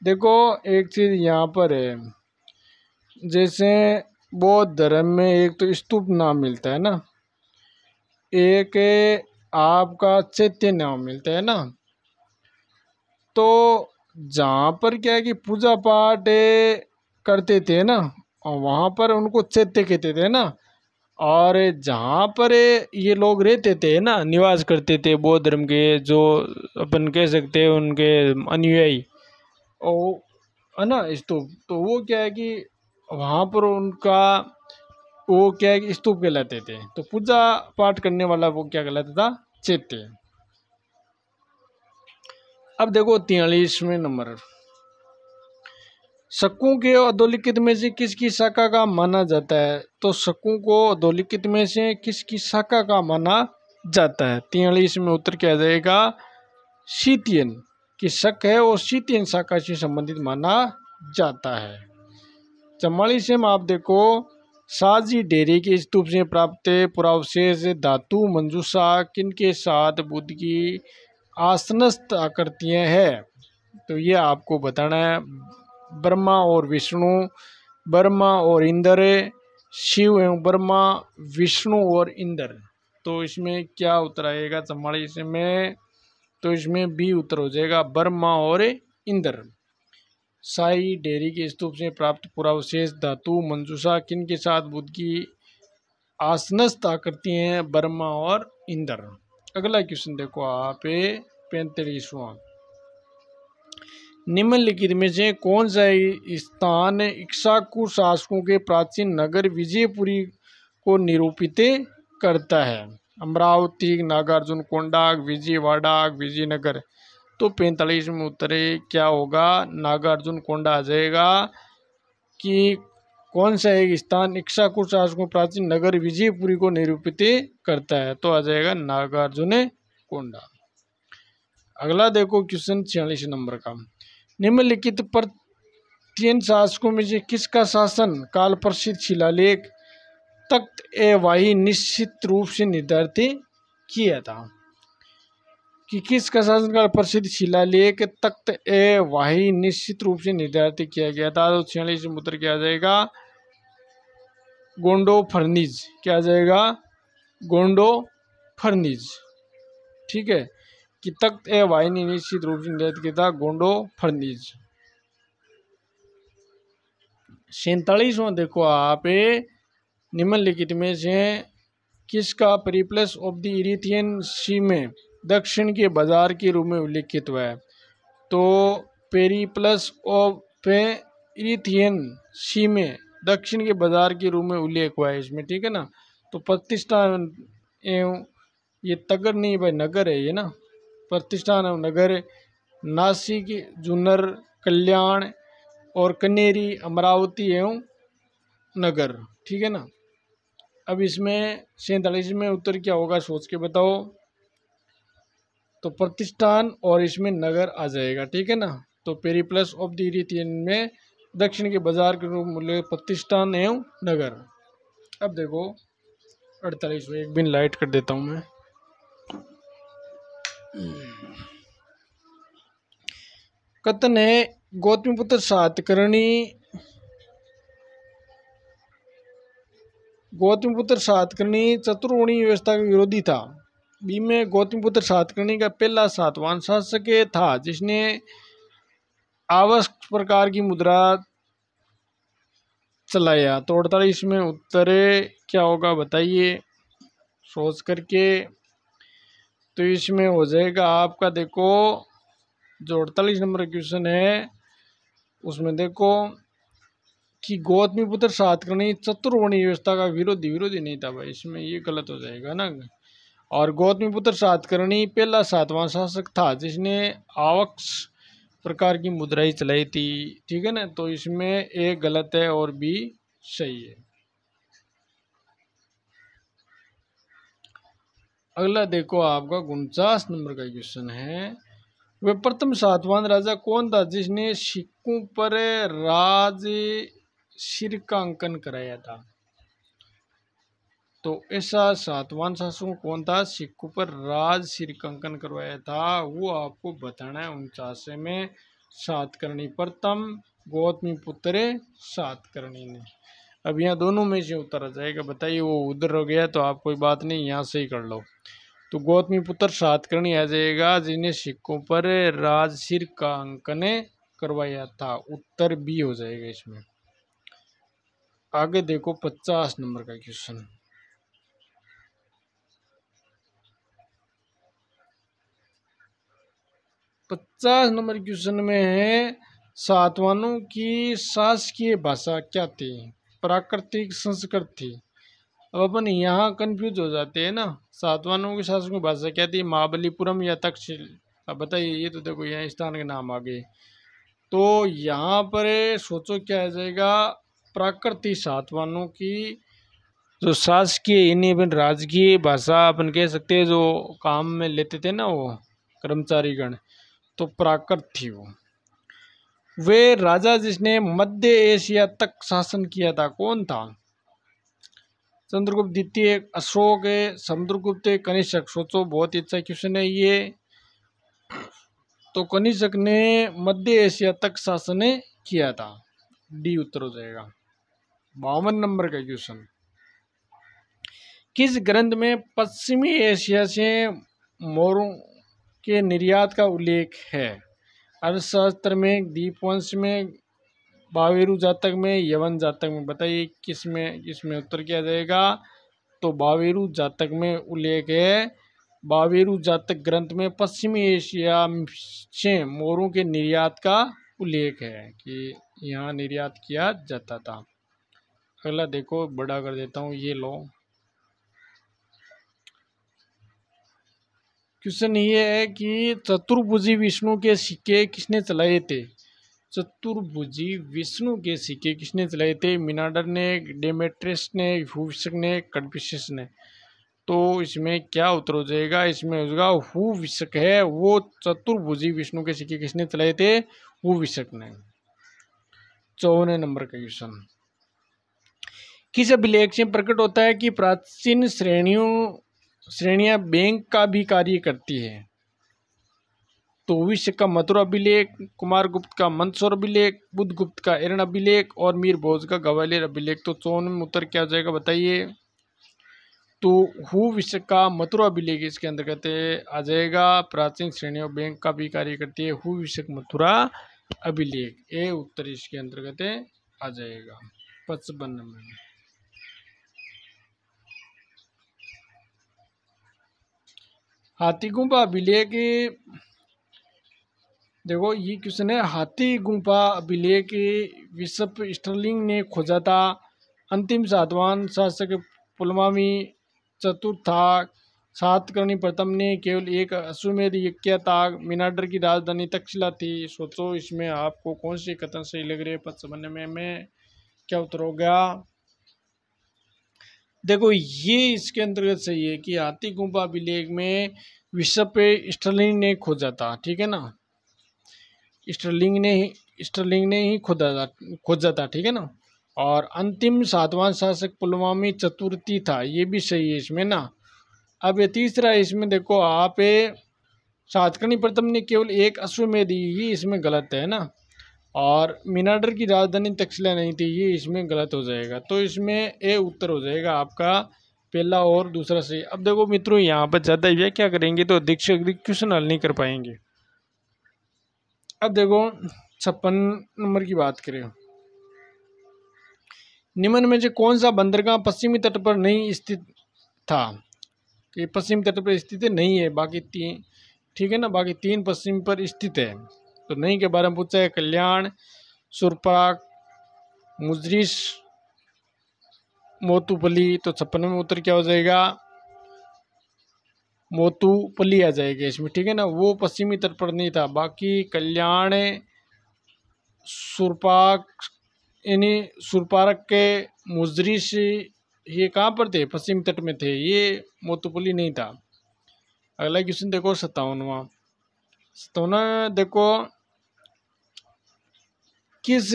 देखो एक चीज यहाँ पर है, जैसे बौद्ध धर्म में एक तो स्तूप नाम मिलता है ना, एक आपका चैत्य नाम मिलता है ना। तो जहाँ पर क्या है कि पूजा पाठ करते थे ना, और वहाँ पर उनको चैत्य कहते थे ना। और जहाँ पर ये लोग रहते थे ना, निवास करते थे बौद्ध धर्म के, जो अपन कह सकते हैं उनके अनुयायी, और है ना स्तूप, तो वो क्या है कि वहाँ पर उनका वो क्या है कि स्तूप कहलाते थे। तो पूजा पाठ करने वाला वो क्या कहलाता था? चैत्य। अब देखो 43वें नंबर, शकों के अधोलिखित में से किसकी शाखा का माना जाता है? तो शकों को अधोलिखित में से किसकी शाखा का माना जाता है? 43 में उत्तर क्या आ जाएगा? शीतियन की शक है और शीतियन शाखा से संबंधित माना जाता है। 44 में आप देखो, साजी डेरे के स्तूप से प्राप्त पुरावशेष धातु मंजूषा किनके साथ बुद्ध की आसनस्थ आकृतियां हैं? तो ये आपको बताना है। ब्रह्मा और विष्णु, ब्रह्मा और इंद्र, शिव एवं ब्रह्मा, विष्णु और इंद्र। तो इसमें क्या उत्तर आएगा 44 में? तो इसमें बी उत्तर हो जाएगा, ब्रह्मा और इंद्र। साई डेरी के स्तूप से प्राप्त पुरावशेष धातु मंजूषा किनके साथ बुद्ध की आसनस्थ आकृति हैं? ब्रह्मा और इंद्र। अगला क्वेश्चन देखो आप, 45वां। निम्नलिखित में से कौन सा स्थान इक्ष्वाकु शासकों के प्राचीन नगर विजयपुरी को निरूपित करता है? अमरावती, नागार्जुन कोंडा, विजयवाड़ा, विजयनगर। तो 45 में उत्तर क्या होगा? नागार्जुन कोंडा आ जाएगा। कि कौन सा एक स्थान इक्ष्वाकु शासकों प्राचीन नगर विजयपुरी को निरूपित करता है? तो आ जाएगा नागार्जुन कोंडा। अगला देखो क्वेश्चन 46 नंबर का। निम्नलिखित पर 3 शासकों में से किसका शासन काल प्रसिद्ध शिलालेख तख्त ए वाही निश्चित रूप से निर्धारित किया था? कि किसका शासनकाल प्रसिद्ध शिलालेख तख्त ए वाही निश्चित रूप से निर्धारित किया गया था? तो 46 में उत्तर क्या आ जाएगा? गोंडो फर्निज। क्या आ जाएगा? गोंडो फर्निज। ठीक है, कि तख्त ए वाही ने निश्चित रूप से निर्धारित किया था, गोंडो फर्निज। 47वां देखो आप, निम्नलिखित में से किसका पेरिप्लस ऑफ द इरिथियन सी में दक्षिण के बाजार के रूप में उल्लेखित हुआ है? तो पेरिप्लस ऑफ इरिथियन सी में दक्षिण के बाजार के रूप में उल्लेख हुआ है इसमें, ठीक है ना। तो प्रतिष्ठान एवं ये तगर नहीं भाई, नगर है ये ना, प्रतिष्ठान एवं नगर नासिक, जुन्नर, कल्याण और कनेरी, अमरावती एवं नगर, ठीक है ना। अब इसमें 47 में उत्तर क्या होगा, सोच के बताओ। तो प्रतिष्ठान और इसमें नगर आ जाएगा, ठीक है ना। तो पेरिप्लस ऑफ द इरिथियन में दक्षिण के बाजार के रूप में प्रतिष्ठान एवं नगर। अब देखो 48 में, एक बिन लाइट कर देता हूं मैं। कथन है गौतमीपुत्र सातकर्णी, गौतमीपुत्र सातकर्णी चतुर्वर्णी व्यवस्था का विरोधी था। बी में गौतमीपुत्र सातकर्णी का पहला सातवाहन शासक था जिसने आवश्यक प्रकार की मुद्रा चलाया। तो 48 में उत्तर क्या होगा बताइए सोच करके। तो इसमें हो जाएगा आपका, देखो जो 48 नंबर क्वेश्चन है उसमें देखो कि गौतमीपुत्र सातकर्णी चतुर्वर्णी व्यवस्था का विरोधी नहीं था भाई, इसमें ये गलत हो जाएगा ना। और गौतमीपुत्र सातकर्णी पहला सातवां शासक था जिसने आवश्यक प्रकार की मुद्राएं चलाई थी, ठीक है ना। तो इसमें ए गलत है और बी सही है। अगला देखो आपका 49 नंबर का क्वेश्चन है, वह प्रथम सातवाहन राजा कौन था जिसने सिक्कों पर राज सिर का अंकन कराया था? तो ऐसा सातवाहन शासक कौन था सिक्कों पर राज सिर का अंकन करवाया था? वो आपको बताना है 49 में। सातकर्णी प्रथम, गौतमीपुत्र सातकर्णी ने। अब यहाँ दोनों में से उत्तर आ जाएगा, बताइए। वो उधर हो गया तो आप कोई बात नहीं, यहाँ से ही कर लो। तो गौतमीपुत्र सातकर्णी आ जाएगा जिन्हें सिक्कों पर राजसिर का अंकन करवाया था। उत्तर बी हो जाएगा इसमें। आगे देखो 50 नंबर का क्वेश्चन। 50 नंबर क्वेश्चन में है, सातवाहनों की शासकीय भाषा क्या थी? प्राकृतिक, संस्कृत थी। अब अपन यहाँ कंफ्यूज हो जाते हैं ना, सातवाहनों की शासकीय भाषा क्या थी, महाबलीपुरम या तक्षशिला? अब बताइए, ये तो देखो यहाँ स्थान के नाम आ गए। तो यहाँ पर सोचो क्या आ जाएगा, प्राकृतिक सातवाहनों की जो शासकीय इन्हीं राजकीय भाषा अपन कह सकते हैं, जो काम में लेते थे ना वो कर्मचारीगण, तो प्राकृत थी वो। वे राजा जिसने मध्य एशिया तक शासन किया था कौन था? चंद्रगुप्त द्वितीय, अशोक, समुद्रगुप्त, कनिष्क। सोचो, बहुत ही अच्छा क्वेश्चन है ये। तो कनिष्क ने मध्य एशिया तक शासन किया था। डी उत्तर हो जाएगा। 52 नंबर का क्वेश्चन, किस ग्रंथ में पश्चिमी एशिया से मोरों के निर्यात का उल्लेख है? अर्थशास्त्र में, दीपवंश में, बावेरू जातक में, यवन जातक में। बताइए किसमें उत्तर किया जाएगा? तो बावेरू जातक में उल्लेख है। बावेरू जातक ग्रंथ में पश्चिमी एशिया से मोरों के निर्यात का उल्लेख है कि यहाँ निर्यात किया जाता था। अगला देखो, बड़ा कर देता हूँ, ये लो। क्वेश्चन ये है कि चतुर्भुजी विष्णु के सिक्के किसने चलाए थे? चतुर्भुजी विष्णु के सिक्के किसने चलाए थे? मिनांडर ने, डेमेट्रियस ने, हुविसक ने, कंफ्यूशियस ने। तो इसमें क्या उत्तर हो जाएगा? इसमें हो जाएगा हुविसक है। वो चतुर्भुजी विष्णु के सिक्के किसने चलाए थे? हुविसक ने। 54 नंबर का क्वेश्चन, किस अभिलेख से प्रकट होता है कि प्राचीन श्रेणियां बैंक का भी कार्य करती है? तो हुविसक का मथुरा अभिलेख, कुमार गुप्त का मंदसौर अभिलेख, बुद्ध गुप्त का एरन अभिलेख और मीर भोज का ग्वालियर अभिलेख। तो 54 में उत्तर क्या हो जाएगा? बताइए। तो हुविसक का मथुरा अभिलेख इसके अंतर्गत आ जाएगा। प्राचीन श्रेणियों बैंक का भी कार्य करती है, हुविसक मथुरा अभिलेख, ये उत्तर इसके अंतर्गत आ जाएगा। 55 नंबर। हाथी गुफा अभिलेख, देखो ये क्वेश्चन है। हाथी गुफा अभिलेख बिशप स्टर्लिंग ने खोजा था। अंतिम सातवां शासक पुलमावी चतुर्थ सातकर्णी प्रथम ने केवल एक अश्वमेध यज्ञ किया था। मिनांडर की राजधानी तक्षशिला थी। सोचो इसमें आपको कौन सी कथन सही लग रही है? 55 में क्या उत्तर होगा? देखो ये इसके अंतर्गत सही है कि हाथी गुफा अभिलेख में बिशप स्टर्लिंग ने खोजा था। ठीक है ना, स्टर्लिंग ने ही खोजा था। ठीक है ना। और अंतिम सातवां शासक पुलमावी चतुर्थी था, ये भी सही है इसमें ना। अब ये तीसरा इसमें देखो आप, सातकर्णी प्रथम ने केवल एक अश्वमेध, ये इसमें गलत है ना। और मिनांडर की राजधानी तक्षशिला नहीं थी, ये इसमें गलत हो जाएगा। तो इसमें ए उत्तर हो जाएगा आपका पहला और दूसरा सही। अब देखो मित्रों, यहाँ पर ज़्यादा व्याख्या करेंगे तो अधिक से अधिक क्वेश्चन हल नहीं कर पाएंगे। अब देखो 56 नंबर की बात करें, निम्न में से कौन सा बंदरगाह पश्चिमी तट पर नहीं स्थित था? कि पश्चिमी तट पर स्थित नहीं है, बाकी तीन, ठीक है ना, बाकी तीन पश्चिम पर स्थित है। तो नहीं के बारे में पूछा है, कल्याण, सुरपाक, मुजरिस, मोतुपली। तो 56 में उत्तर क्या हो जाएगा? मोतुपली आ जाएगा इसमें। ठीक है ना, वो पश्चिमी तट पर नहीं था। बाकी कल्याण, सुरपाक, यानी सुरपारक के, मुजरिस, ये कहाँ पर थे? पश्चिमी तट में थे, ये मोतुपली नहीं था। अगला क्वेश्चन देखो 57वां देखो, किस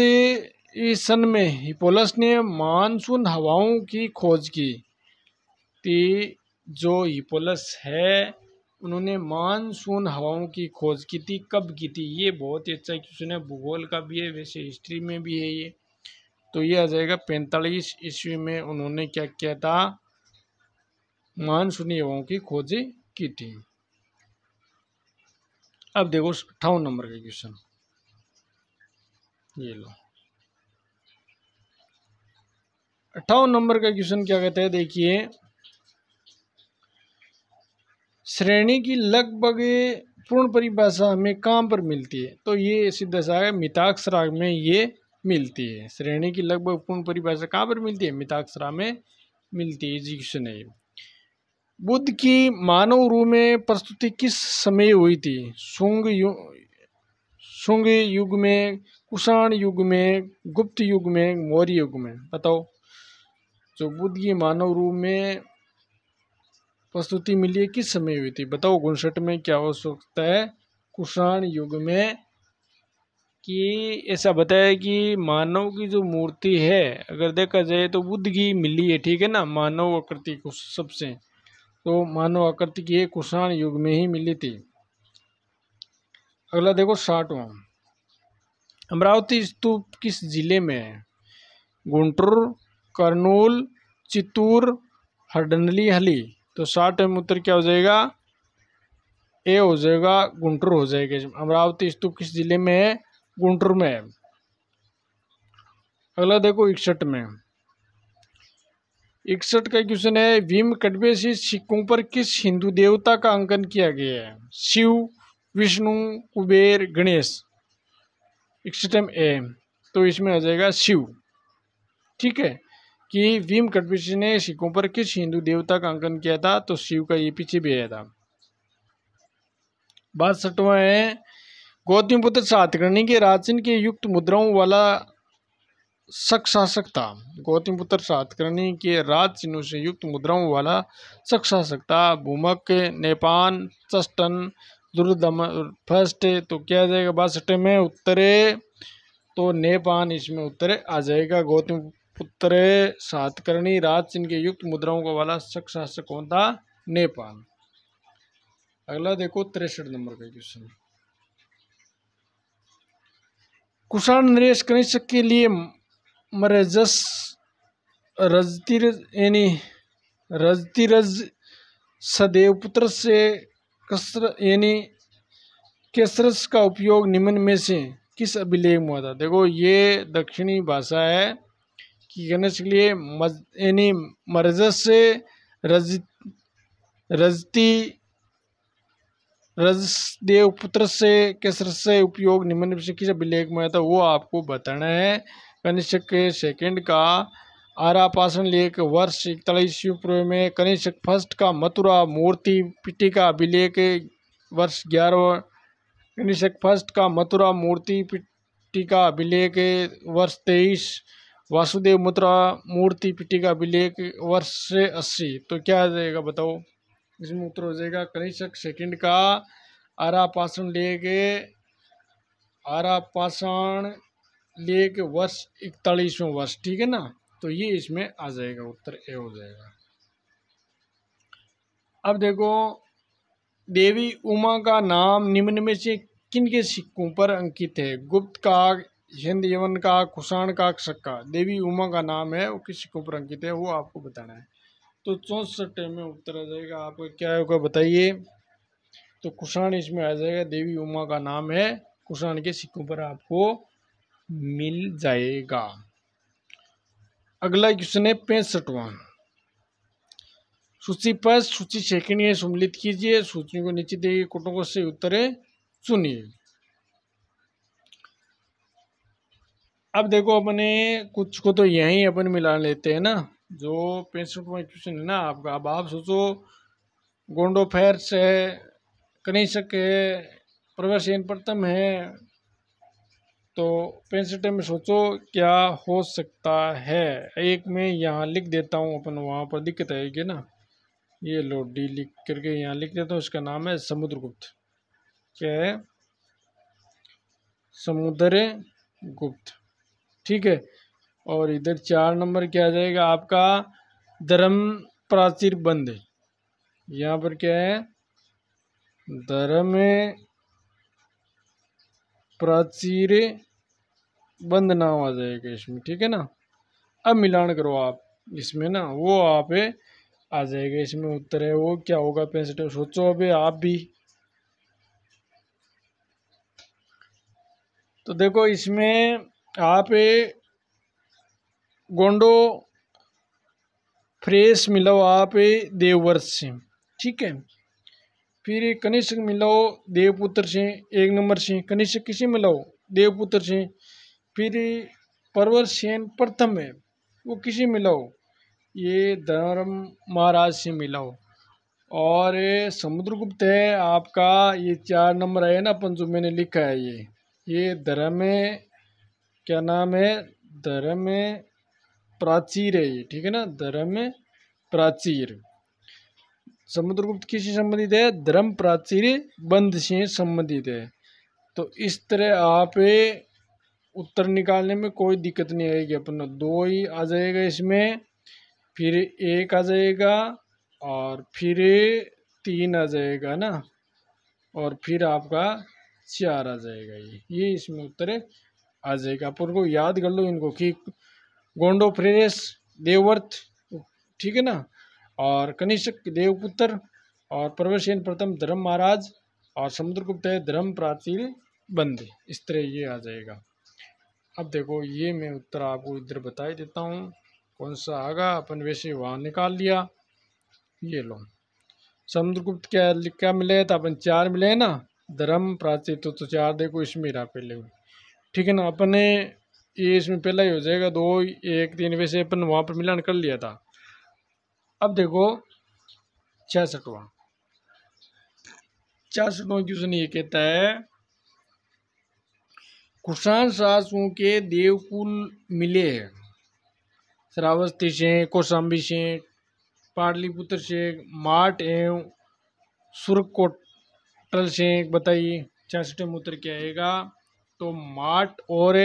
सन में हिप्पोलस ने मानसून हवाओं की खोज की थी? जो हिप्पोलस है उन्होंने मानसून हवाओं की खोज की थी, कब की थी? ये बहुत ही अच्छा क्वेश्चन है, भूगोल का भी है, वैसे हिस्ट्री में भी है ये। तो ये आ जाएगा 45 ईस्वी में उन्होंने क्या किया था? मानसूनी हवाओं की खोज की थी। अब देखो 58 नंबर का क्वेश्चन, ये लो 58 नंबर का क्वेश्चन क्या कहता है? देखिए, श्रेणी की लगभग पूर्ण परिभाषा हमें कहाँ पर मिलती है? तो ये सीधा सा है, मिताक्षरा में ये मिलती है। श्रेणी की लगभग पूर्ण परिभाषा कहाँ पर मिलती है? मिताक्षरा में मिलती है। एजुकेशन है। बुद्ध की मानव रूप में प्रस्तुति किस समय हुई थी? शुंग युग में, कुषाण युग में, गुप्त युग में, मौर्य युग में? बताओ। जो बुद्ध की मानव रूप में प्रस्तुति मिली है किस समय हुई थी? बताओ 59 में क्या हो सकता है? कुषाण युग में कि ऐसा बताया कि मानव की जो मूर्ति है अगर देखा जाए तो बुद्ध की मिली है, ठीक है ना, मानव आकृति को सबसे, तो मानव आकृति की कुषाण युग में ही मिली थी। अगला देखो 60वां, अमरावती स्तूप किस जिले में है? गुंटूर, करनूल, चित्तूर, हरडनली। तो 60 में उत्तर क्या हो जाएगा? ए हो जाएगा, गुंटूर हो जाएगा। अमरावती स्तूप किस जिले में है? गुंटूर में है। अगला देखो 61 में, 61 का क्वेश्चन है, भीम कटबे से सिक्कों पर किस हिंदू देवता का अंकन किया गया है? शिव, विष्णु, कुबेर, गणेश। 61 में ए, तो इसमें आ जाएगा शिव। ठीक है, कि भीम कटबे ने सिक्कों पर किस हिंदू देवता का अंकन किया था? तो शिव का ये पीछे भी आया था। 62वां है, गौतमीपुत्र सातकर्णी के राजचिन्ह के युक्त मुद्राओं वाला शक शासक था। गौतमीपुत्र सातकर्णी के राज चिन्हों से युक्त मुद्राओं वाला शक शासक था। भूमक, नेपान, चस्टन, दुर्दम फर्स्ट। तो क्या आ जाएगा 62 में उत्तरे? तो नेपान इसमें उत्तरे आ जाएगा। गौतमीपुत्र सातकर्णी राज चिन्ह के युक्त मुद्राओं का वाला शक शासक कौन था? नेपान। अगला देखो 63 नंबर का क्वेश्चन, कुषाण नरेश कनिष्क के लिए मरजस रजतिरज सदेवपुत्र से कसर यानी केसरस का उपयोग निम्न में से किस अभिलेख में हुआ था? देखो ये दक्षिणी भाषा है कि कनिष्क के लिए यानी मरजस से रजती रजदेव पुत्र से केसर से उपयोग निम्न में से किस अभिलेख में था, वो आपको बताना है। कनिष्क के सेकंड का आरापाषण लेख वर्ष 41 पूर्व में, कनिष्क फर्स्ट का मथुरा मूर्ति पिटिका अभिलेख वर्ष 11, कनिष्क फर्स्ट का मथुरा मूर्ति पिटिका अभिलेख वर्ष 23, वासुदेव मथुरा मूर्ति पिटिका अभिलेख वर्ष 80। तो क्या आ जाएगा बताओ? इसमें उत्तर हो जाएगा कनिष्क सेकंड का आरापाषाण लेख वर्ष 41वां वर्ष, ठीक है ना। तो ये इसमें आ जाएगा, उत्तर ए हो जाएगा। अब देखो, देवी उमा का नाम निम्न में से किन के सिक्कों पर अंकित है? गुप्त का, हिंद यवन का, कुषाण का, शक का। देवी उमा का नाम है वो किस सिक्कों पर अंकित है, वो आपको बताना है। तो 64 में उत्तर आ जाएगा। आपको क्या होगा बताइए? तो कुषाण इसमें आ जाएगा। देवी उमा का नाम है, कुषाण के सिक्कों पर आपको मिल जाएगा। अगला क्वेश्चन है 65वां, सूची पर सूची सेकंड ये सम्मिलित कीजिए, सूची को नीचे दिए कोटों से उत्तर चुनिए। अब देखो अपने कुछ को तो यहीं अपन मिला लेते हैं ना। जो 65वां क्वेश्चन है ना आपका, अब आप सोचो गोंडोफेर्स है, कनिष्क है, प्रवेशयन प्रथम है, तो 65 में सोचो क्या हो सकता है। एक में यहाँ लिख देता हूँ, अपन वहाँ पर दिक्कत आएगी ना। ये लो डी लिख करके यहाँ लिख देता हूँ। इसका नाम है समुद्रगुप्त। क्या है? समुद्रगुप्त, ठीक है। और इधर 4 नंबर क्या आ जाएगा आपका? धर्म प्राचीर बंद। यहाँ पर क्या है? धर्म प्राचीर बंद नाम आ जाएगा इसमें, ठीक है ना। अब मिलान करो आप इसमें ना, वो आप आ जाएगा। इसमें उत्तर है वो क्या होगा 65? सोचो अभी आप भी। तो देखो इसमें आप गोंडो फ्रेश मिलाओ आप देववर्ष से, ठीक है। फिर कनिष्क मिलाओ देवपुत्र से, 1 नंबर से। कनिष्क किसे मिलाओ? देवपुत्र से। फिर प्रवरसेन प्रथम है, वो किसे मिलाओ? ये धर्म महाराज से मिलाओ। और समुद्रगुप्त है आपका, ये 4 नंबर है ना अपन जो मैंने लिखा है, ये धर्म क्या नाम है? धर्म प्राचीर है ये, ठीक है ना। धर्म प्राचीर। समुद्रगुप्त किससे संबंधित है? धर्म प्राचीर बंध से संबंधित है। तो इस तरह आप उत्तर निकालने में कोई दिक्कत नहीं आएगी, अपन 2 ही आ जाएगा इसमें, फिर 1 आ जाएगा और फिर 3 आ जाएगा ना, और फिर आपका 4 आ जाएगा। ये इसमें उत्तर आ जाएगा। अपन को याद कर लो इनको कि गोंडोफ्रेस देवव्रत, ठीक है ना, और कनिष्क देवपुत्र, और प्रवरसेन प्रथम धर्म महाराज, और समुद्रगुप्त है धर्म प्राचीन बंदे, इस तरह ये आ जाएगा। अब देखो ये मैं उत्तर आपको इधर बता ही देता हूँ कौन सा आगा, अपन वैसे वहाँ निकाल लिया। ये लो समुद्रगुप्त क्या क्या मिले था अपन, 4 मिले ना, धर्म प्राचीन तो 4 देखो इसमें रहा पहले, ठीक है ना। अपने ये इसमें पहला ही हो जाएगा, 2 1 3 वैसे अपन वहाँ पर मिलान कर लिया था। अब देखो 66वां क्वेश्चन ये कहता है, कुषाण शासकों के देवकुल मिले हैं, श्रावस्ती से, कौशाम्बी से, पाटलिपुत्र से, माट एवं सुरकोटल से, बताइए 66वां उत्तर क्या आएगा। तो माट और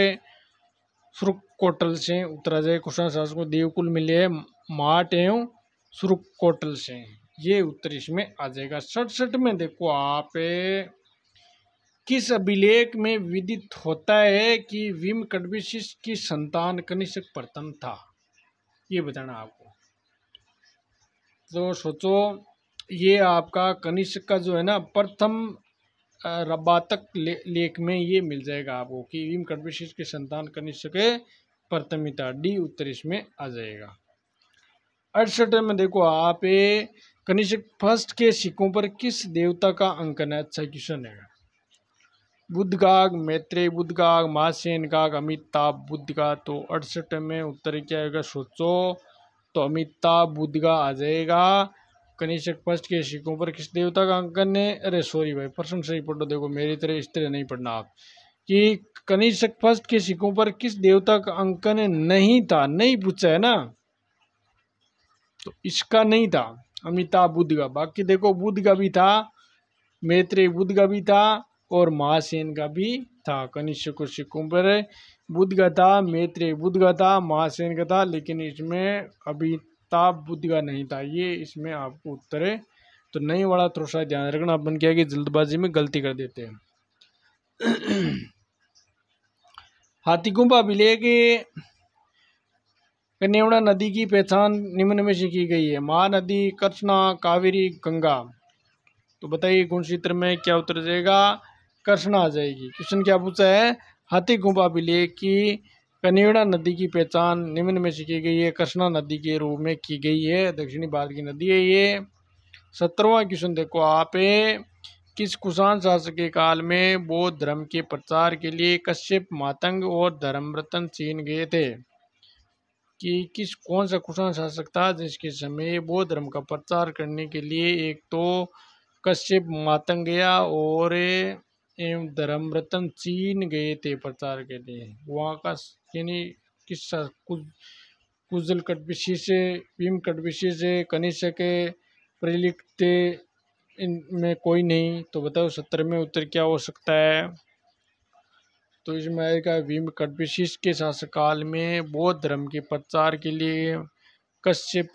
सुरकोटल से उत्तर आ जाए। कुषाण शासकों देवकुल मिले हैं माट एवं सुरकोटल से, ये उत्तर इसमें आ जाएगा। 67 में देखो आप, किस अभिलेख में विदित होता है कि भीम कटविशिष की संतान कनिष्क प्रथम था, ये बताना आपको। तो सोचो, ये आपका कनिष्क का जो है ना प्रथम रबातक लेख में ये मिल जाएगा आपको कि भीम कटविशिष की संतान कनिष्क के प्रथमिता, डी उत्तर इसमें आ जाएगा। 68 में देखो आप, कनिष्क फर्स्ट के सिक्कों पर किस देवता का अंकन है। अच्छा क्वेश्चन है। बुद्धगाग, मैत्रेय बुद्धगाग, महासेन गाग, अमिताभ बुद्धगाग। तो 68 में उत्तर क्या आएगा सोचो, तो अमिताभ बुद्धगा आ जाएगा। कनिष्क फर्स्ट के सिक्कों पर किस देवता का अंकन है, अरे सॉरी भाई प्रश्न सही पढ़ो, देखो मेरी तरह इस तरह नहीं पढ़ना आप, कि कनिष्क फर्स्ट के सिक्कों पर किस देवता का अंकन नहीं था, नहीं पूछा है ना, तो इसका नहीं था अमिताभ बुद्ध का। बाकी देखो बुद्ध का भी था, मैत्रेय बुद्ध का भी था, और महासेन का भी था। कनिष्क को सिक्कों पर बुद्ध का था, मैत्रेय बुद्ध का था, महासेन का था, लेकिन इसमें अमिताभ बुद्ध का नहीं था। ये इसमें आपको उत्तर है। तो नहीं वाला थोड़ा सा ध्यान रखना, अपन क्या कि जल्दबाजी में गलती कर देते हैं। हाथीगुम्बा अभिलेख कन्यावड़ा नदी की पहचान निम्न में से की गई है। महानदी, कृष्णा, कावेरी, गंगा। तो बताइए गुणसूत्र में क्या उत्तर जाएगा, कृष्णा आ जाएगी। क्वेश्चन क्या पूछा है, हाथीगुम्बा अभिलेख की कन्यावड़ा नदी की पहचान निम्न में से की गई है, कृष्णा नदी के रूप में की गई है, दक्षिणी भारत की नदी है ये। 17वां क्वेश्चन देखो आप, किस कुषाण शासक के काल में बौद्ध धर्म के प्रचार के लिए कश्यप, मातंग और धर्मरतन चीन गए थे। कि कौन सा कुषाण शासक था जिसके समय बौद्ध धर्म का प्रचार करने के लिए एक तो कश्यप, मातंग गया और एवं धर्मरतन चीन गए थे प्रचार के लिए। वहाँ का यानी किस कुजल कटविशी से, भीम कटविशी से, कनिष्क प्रलिप्त इनमें कोई नहीं। तो बताओ 70 में उत्तर क्या हो सकता है। तो इसमें आएगा भीम कटविशिष के शासनकाल में बौद्ध धर्म के प्रचार के लिए कश्यप,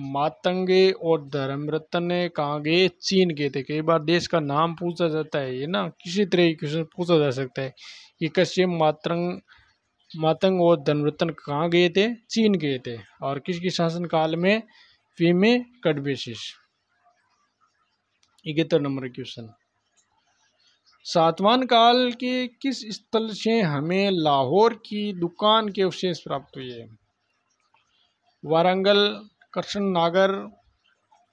मातंगे और धर्मरतन कहाँ गए, चीन गए थे। कई बार देश का नाम पूछा जाता है, ये ना किसी तरह क्वेश्चन पूछा जा सकता है कि कश्यप, मातंग और धर्मरतन कहाँ गए थे, चीन गए थे। और किसके शासनकाल में, भीम कटविशिष। 71 नंबर क्वेश्चन, सातवाहन काल के किस स्थल से हमें लाहौर की दुकान के अवशेष प्राप्त हुए हैं। वारंगल, कृष्णनगर,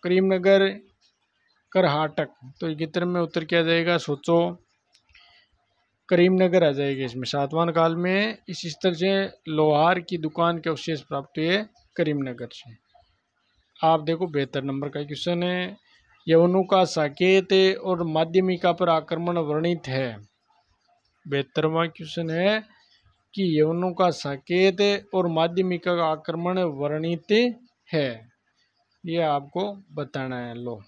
करीमनगर, करहाटक। तो 71 में उत्तर क्या जाएगा सोचो, करीमनगर आ जाएगा इसमें। सातवाहन काल में इस स्थल से लोहार की दुकान के अवशेष प्राप्त हुए करीमनगर से। आप देखो 72 नंबर का क्वेश्चन है, यवनों का साकेत और माध्यमिका पर आक्रमण वर्णित है। 72वां क्वेश्चन है कि यवनों का साकेत और माध्यमिका का आक्रमण वर्णित है, ये आपको बताना है। लो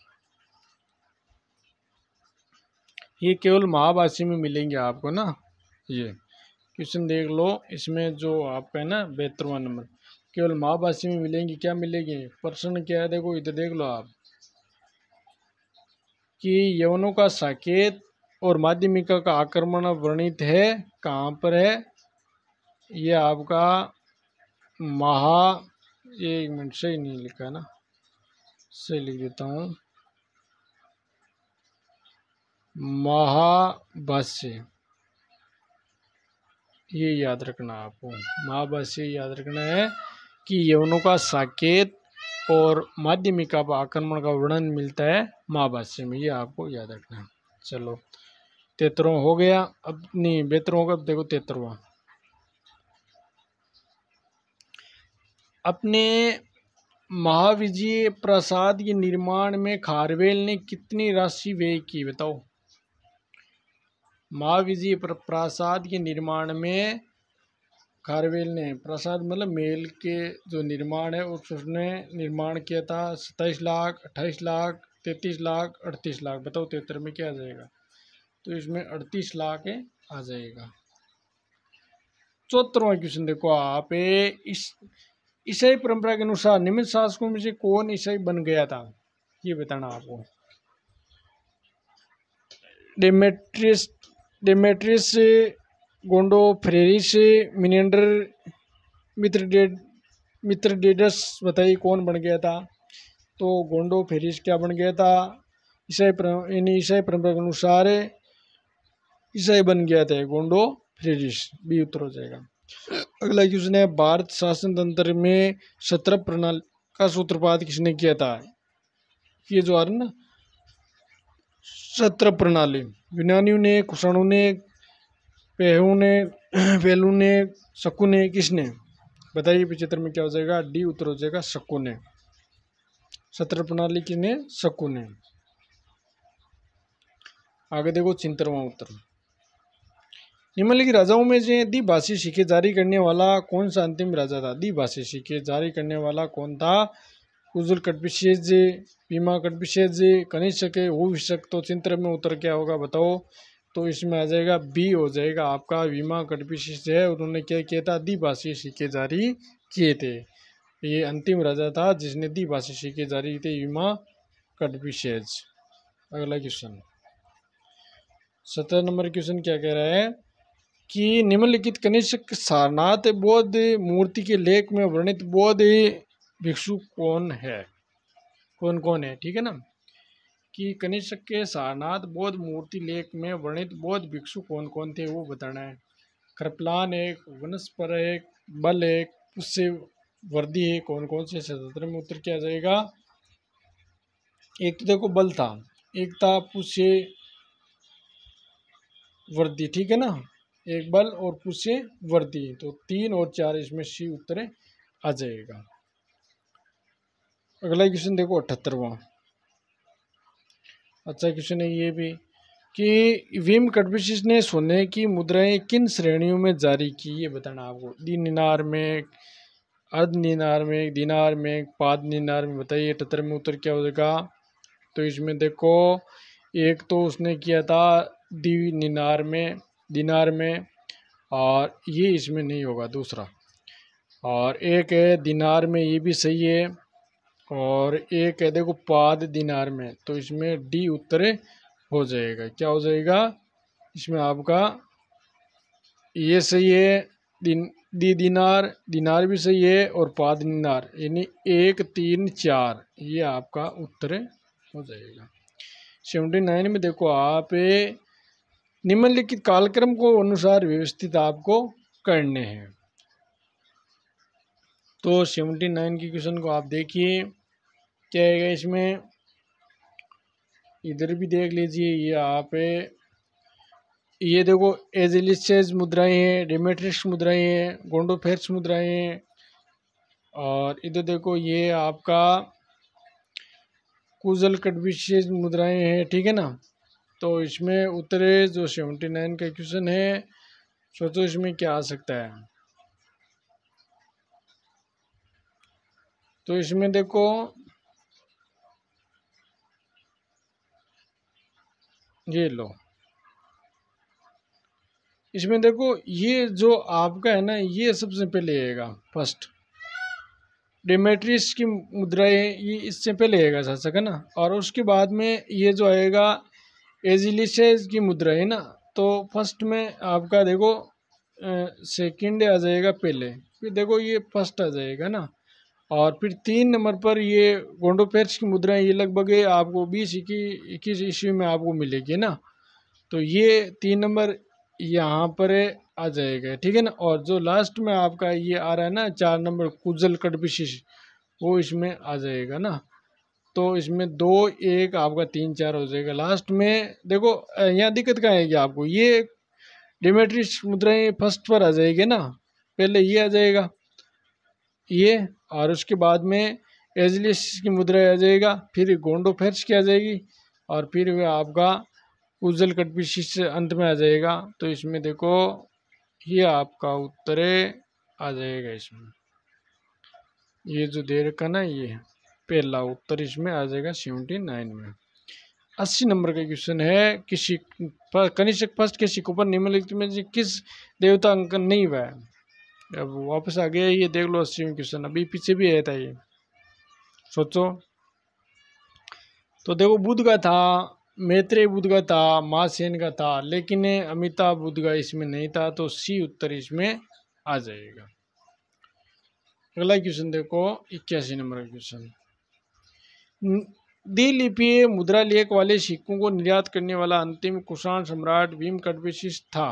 ये केवल महाभाष्य में मिलेंगे आपको ना ये, क्वेश्चन देख लो, इसमें जो आपका है ना 72वां नंबर, केवल महाभाष्य में मिलेंगी, क्या मिलेगी, प्रश्न क्या है देखो इधर देख लो आप, कि यवनों का साकेत और माध्यमिका का आक्रमण वर्णित है, कहाँ पर है, ये आपका महा, ये एक मिनट सही नहीं लिखा है ना, सही लिख देता हूँ, महाभाष्य, ये याद रखना आपको, महाभाष्य याद रखना है कि यवनों का साकेत और माध्यमिका पर आक्रमण का वर्णन मिलता है महाभाष्य में, ये आपको याद रखना है। चलो 73वां हो गया, अब नहीं 72वां का, अब देखो 73वां, अपने महाविजय प्रासाद के निर्माण में खारवेल ने कितनी राशि व्यय की, बताओ। महाविजय प्रासाद के निर्माण में खारवेल ने, प्रासाद मतलब महल के जो निर्माण है उसने निर्माण किया था 27 लाख, 28 लाख, 33 लाख, 38 लाख, बताओ 73 में क्या आ जाएगा, तो इसमें 38 लाख है आ जाएगा। 74वां क्वेश्चन देखो आप, इस ईसाई परंपरा के अनुसार निम्न शासकों में से कौन ईसाई बन गया था, ये बताना आपको। डेमेट्रियस, डेमेट्रियस, गोंडोफ्रेरिस, मिनेंडर, मित्रडेडस, बताइए कौन बन गया था, तो गोंडोफ्रेरिस क्या बन गया था, ईसाई परंपरा के अनुसार ईसाई बन गया था गोंडोफ्रेरिस, बी उत्तर हो जाएगा। अगला क्वेश्चन है, भारत शासन तंत्र में सत्रह प्रणाली का सूत्रपात किसने किया था, ये जो आ रहा है ना सत्रह प्रणाली, यूनानियों ने, कुषाणों ने, पेहू ने, पेलू ने, शकु ने, किसने, बताइए 75 में क्या हो जाएगा, डी उत्तर हो जाएगा शकु ने, सत्रह प्रणाली किसने, शकु ने। आगे देखो 76वां उत्तर, निम्नलिखित राजाओं में से द्विभाषी सिक्के जारी करने वाला कौन सा अंतिम राजा था, द्विभाषी सिक्के जारी करने वाला कौन था, कुजुल कटपिशेज, भीमा कटपिशेज, कनिष्क, हुविशक, तो 73 में उत्तर क्या होगा बताओ, तो इसमें आ जाएगा बी हो जाएगा आपका, भीमा कटपिशेज है, उन्होंने क्या किया था, द्विभाषी सिक्के जारी किए थे, ये अंतिम राजा था जिसने द्विभाषी सिक्के जारी किए थे, भीमा कटपिशेज। अगला क्वेश्चन 17 नंबर क्वेश्चन क्या कह रहा है, कि निम्नलिखित कनिष्क सारनाथ बौद्ध मूर्ति के लेख में वर्णित बौद्ध भिक्षु कौन है, कौन कौन है, ठीक है ना, कि कनिष्क के सारनाथ बौद्ध मूर्ति लेख में वर्णित बौद्ध भिक्षु कौन कौन थे वो बताना है। कृपलान एक, वनस्पर एक, बल एक, पुष्य वर्दी है, कौन कौन से, 77 में उत्तर क्या आ जाएगा, एक तो देखो बल था, एक था पुष्य वर्दी, ठीक है ना, एक बल और पुष्य वर्दी, तो 3 और 4 इसमें सी उत्तर आ जाएगा। अगला क्वेश्चन देखो 78वां, अच्छा क्वेश्चन है ये भी, कि भीम कटपिशिस ने सोने की मुद्राएं किन श्रेणियों में जारी की, ये बताना आपको, दिनार में, अर्ध दिनार में, दिनार में, पाद दिनार में, बताइए 78 में उत्तर क्या हो जाएगा, तो इसमें देखो एक तो उसने किया था दिनार में, दिनार में, और ये इसमें नहीं होगा दूसरा, और एक है दिनार में, ये भी सही है, और एक है देखो पाद दिनार में, तो इसमें डी उत्तर हो जाएगा, क्या हो जाएगा, इसमें आपका ये सही है, दिनार, दिनार भी सही है, और पाद दिनार, यानी 1 3 4 ये आपका उत्तर हो जाएगा। 79 में देखो आप, निम्नलिखित कालक्रम को अनुसार व्यवस्थित आपको करने हैं, तो 79 की क्वेश्चन को आप देखिए क्या है इसमें, इधर भी देख लीजिए, ये आप ये देखो एजिलिसेस मुद्राएं हैं, डेमेट्रिक्स मुद्राएं हैं, गोंडोफेर्स मुद्राएं हैं, और इधर देखो ये आपका कुजल कटविशेष मुद्राएं हैं, ठीक है ना, तो इसमें उत्तरे जो 79 का क्वेश्चन है, सोचो इसमें क्या आ सकता है, तो इसमें देखो ये लो, इसमें देखो ये जो आपका है ना, ये सबसे पहले आएगा फर्स्ट, डेमेट्रियस की मुद्राएं ये इससे पहले आएगा शासक है ना। और उसके बाद में ये जो आएगा एजिलिसेस की मुद्रा है ना, तो फर्स्ट में आपका देखो सेकंड आ जाएगा पहले, फिर देखो ये फर्स्ट आ जाएगा ना। और फिर 3 नंबर पर ये गोंडोपेर्स की मुद्राएं, ये लगभग आपको 20-21 ईस्वी में आपको मिलेगी ना। तो ये 3 नंबर यहाँ पर आ जाएगा, ठीक है ना। और जो लास्ट में आपका ये आ रहा है ना 4 नंबर कुजल कटबिशिश, वो इसमें आ जाएगा ना। तो इसमें 2 1 आपका 3 4 हो जाएगा लास्ट में। देखो यहाँ दिक्कत क्या आएगी आपको, ये डिमेट्रियस मुद्राएं फर्स्ट पर आ जाएगी ना, पहले ये आ जाएगा ये, और उसके बाद में एजलिस की मुद्रा आ जाएगा, फिर गोंडोफेर्स की आ जाएगी, और फिर वह आपका उज्जल कटपिशिश अंत में आ जाएगा। तो इसमें देखो ये आपका उत्तर आ जाएगा इसमें, ये जो दे रखा ना, ये पहला उत्तर इसमें आ जाएगा 79 में। 80 नंबर का क्वेश्चन है, किसी कनिष्क फर्स्ट के सिक्कों पर निम्नलिखित में से किस देवता अंकन नहीं हुआ है। अब वापस आ गया, ये देख लो 80 क्वेश्चन, अभी पीछे भी आया था ये, सोचो। तो देखो बुध का था, मैत्रेय बुध का था, महासेन का था, लेकिन अमिताभ बुध का इसमें नहीं था, तो सी उत्तर इसमें आ जाएगा। अगला क्वेश्चन देखो 81 नंबर का क्वेश्चन, द्विलिपीय मुद्रा लेख वाले सिक्कों को निर्यात करने वाला अंतिम कुषाण सम्राट भीम कटपिशिश था।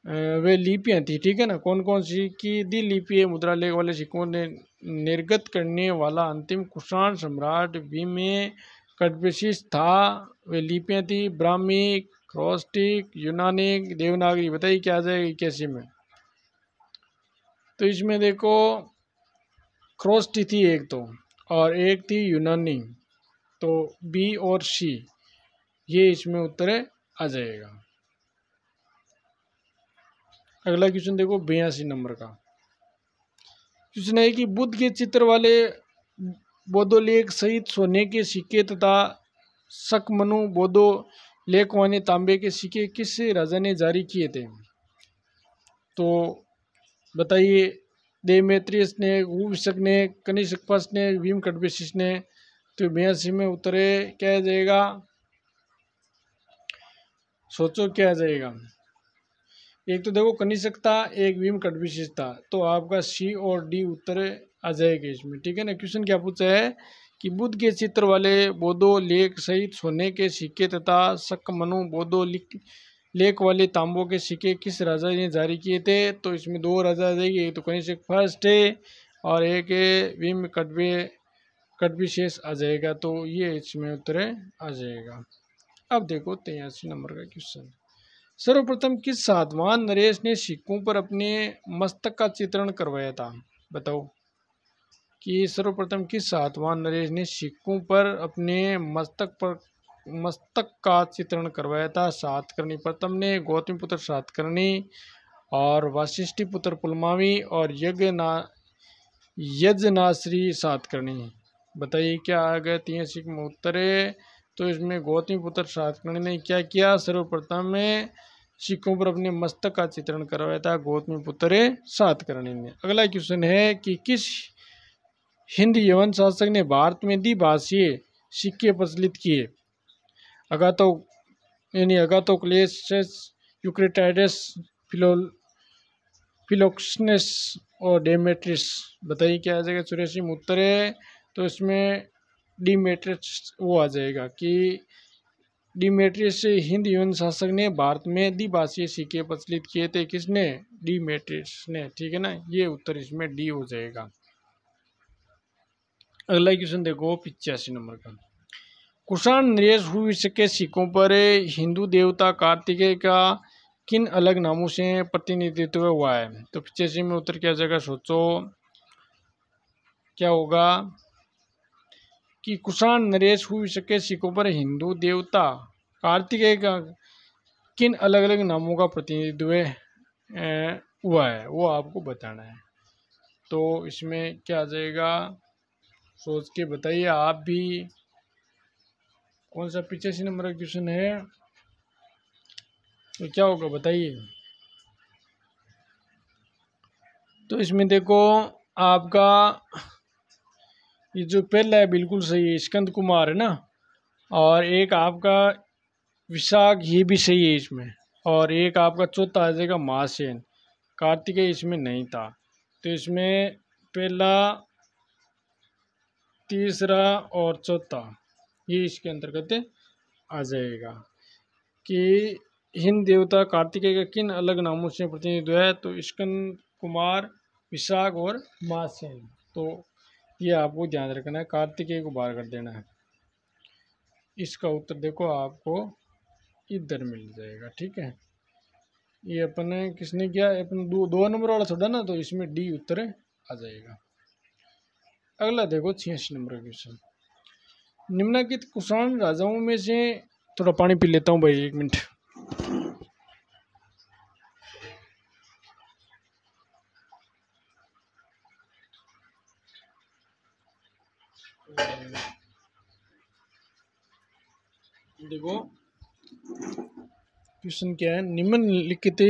वे लिपियां थी, ठीक है ना, कौन कौन सी की द्विलिपीय मुद्रा लेख वाले सिक्कों ने निर्गत करने वाला अंतिम कुषाण सम्राट भीम कटपिशिश था। वे लिपियां थी ब्राह्मी, ख्रोस्टिक, यूनानिक, देवनागरी। बताइए क्या आ जाएगा 81 में। तो इसमें देखो ख्रोस्टी थी एक तो, और एक थी यूनानी, तो बी और सी ये इसमें उत्तर आ जाएगा। अगला क्वेश्चन देखो 82 नंबर का क्वेश्चन है कि बुद्ध के चित्र वाले बोधो लेख सहित सोने के सिक्के तथा शकमनु बोधो लेख वाले तांबे के सिक्के किस राजा ने जारी किए थे। तो बताइए, देमेत्रियस ने, वुविशक ने, कनिष्क फर्स्ट ने, भीम कटपिशिश ने। तो 82 में उत्तर क्या आ जाएगा, सोचो क्या आ जाएगा। एक तो देखो कनिष्क था, एक भीम कटपिशिश था, तो आपका सी और डी उत्तर आ जाएगा इसमें, ठीक है ना। क्वेश्चन क्या पूछा है कि बुद्ध के चित्र वाले बोधो लेख सहित सोने के सिक्के तथा शकमनु बोधो लेख वाले तांबों के सिक्के किस राजा ने जारी किए थे। तो इसमें 2 राजा आ जाएगी, एक तो कनिष्क फर्स्ट है और एक भीम कटपिशिश आ जाएगा। तो ये इसमें उत्तर आ जाएगा। अब देखो 83 नंबर का क्वेश्चन, सर्वप्रथम किस साधवान नरेश ने सिक्कों पर अपने मस्तक का चित्रण करवाया था। बताओ कि सर्वप्रथम किस साधवान नरेश ने सिक्कों पर अपने मस्तक का चित्रण करवाया था। सातकर्णी प्रथम ने, गौतमी पुत्र सातकर्णी, और वाशिष्ठी पुत्र पुलमावी, और यज्ञनाश्री सातकर्णी। बताइए क्या आ गया 83 में उत्तर। तो इसमें गौतमी पुत्र सातकर्णी ने क्या किया, सर्वप्रथम में सिक्कों पर अपने मस्तक का चित्रण करवाया था, गौतमी पुत्र सातकर्णी ने। अगला क्वेश्चन है कि किस हिंद यवन शासक ने भारत में द्विभाषीय सिक्के प्रचलित किए। अगाथो यानी अगाथोक्लेस, यूक्रेटाइडस, फिलोक्सनेस और डेमेट्रियस। बताइए क्या आ जाएगा 84 में उत्तर है। तो इसमें डिमेट्रियस वो आ जाएगा कि डिमेट्रियस हिंद यवन शासक ने भारत में द्विभाषीय सिक्के प्रचलित किए थे। किसने, डिमेट्रियस ने, ठीक है ना। ये उत्तर इसमें डी हो जाएगा। अगला क्वेश्चन देखो 85 नंबर का, कुषाण नरेश भविष्य के सिक्कों पर हिंदू देवता कार्तिकेय का किन अलग नामों से प्रतिनिधित्व हुआ है। तो 85 में उत्तर क्या जगह, सोचो क्या होगा कि कुषाण नरेश भविष्य के सिक्कों पर हिंदू देवता कार्तिकेय का किन अलग अलग नामों का प्रतिनिधित्व हुआ है, वो आपको बताना है। तो इसमें क्या आ जाएगा, सोच के बताइए आप भी। कौन सा 85 नंबर का क्वेश्चन है, तो क्या होगा बताइए। तो इसमें देखो आपका ये जो पहला है बिल्कुल सही है, स्कंद कुमार है ना। और एक आपका विशाख, ये भी सही है इसमें। और एक आपका चौथा आ जाएगा महासेन, कार्तिकेय इसमें नहीं था। तो इसमें पहला, तीसरा और चौथा ये इसके अंतर्गत आ जाएगा। कि हिंद देवता कार्तिकेय का किन अलग नामों से प्रतिनिधित्व है, तो स्कंद कुमार, विशाख और महासेन। तो ये आपको ध्यान रखना है, कार्तिकेय को बाहर कर देना है। इसका उत्तर देखो आपको इधर मिल जाएगा, ठीक है। ये अपन ने किसने किया, अपन दो नंबर वाला छोड़ा ना, तो इसमें डी उत्तर आ जाएगा। अगला देखो 86 नंबर का क्वेश्चन। निम्नलिखित कुषाण राजाओं में से, थोड़ा पानी पी लेता हूँ भाई, 1 मिनट। देखो क्वेश्चन क्या है, निम्नलिखित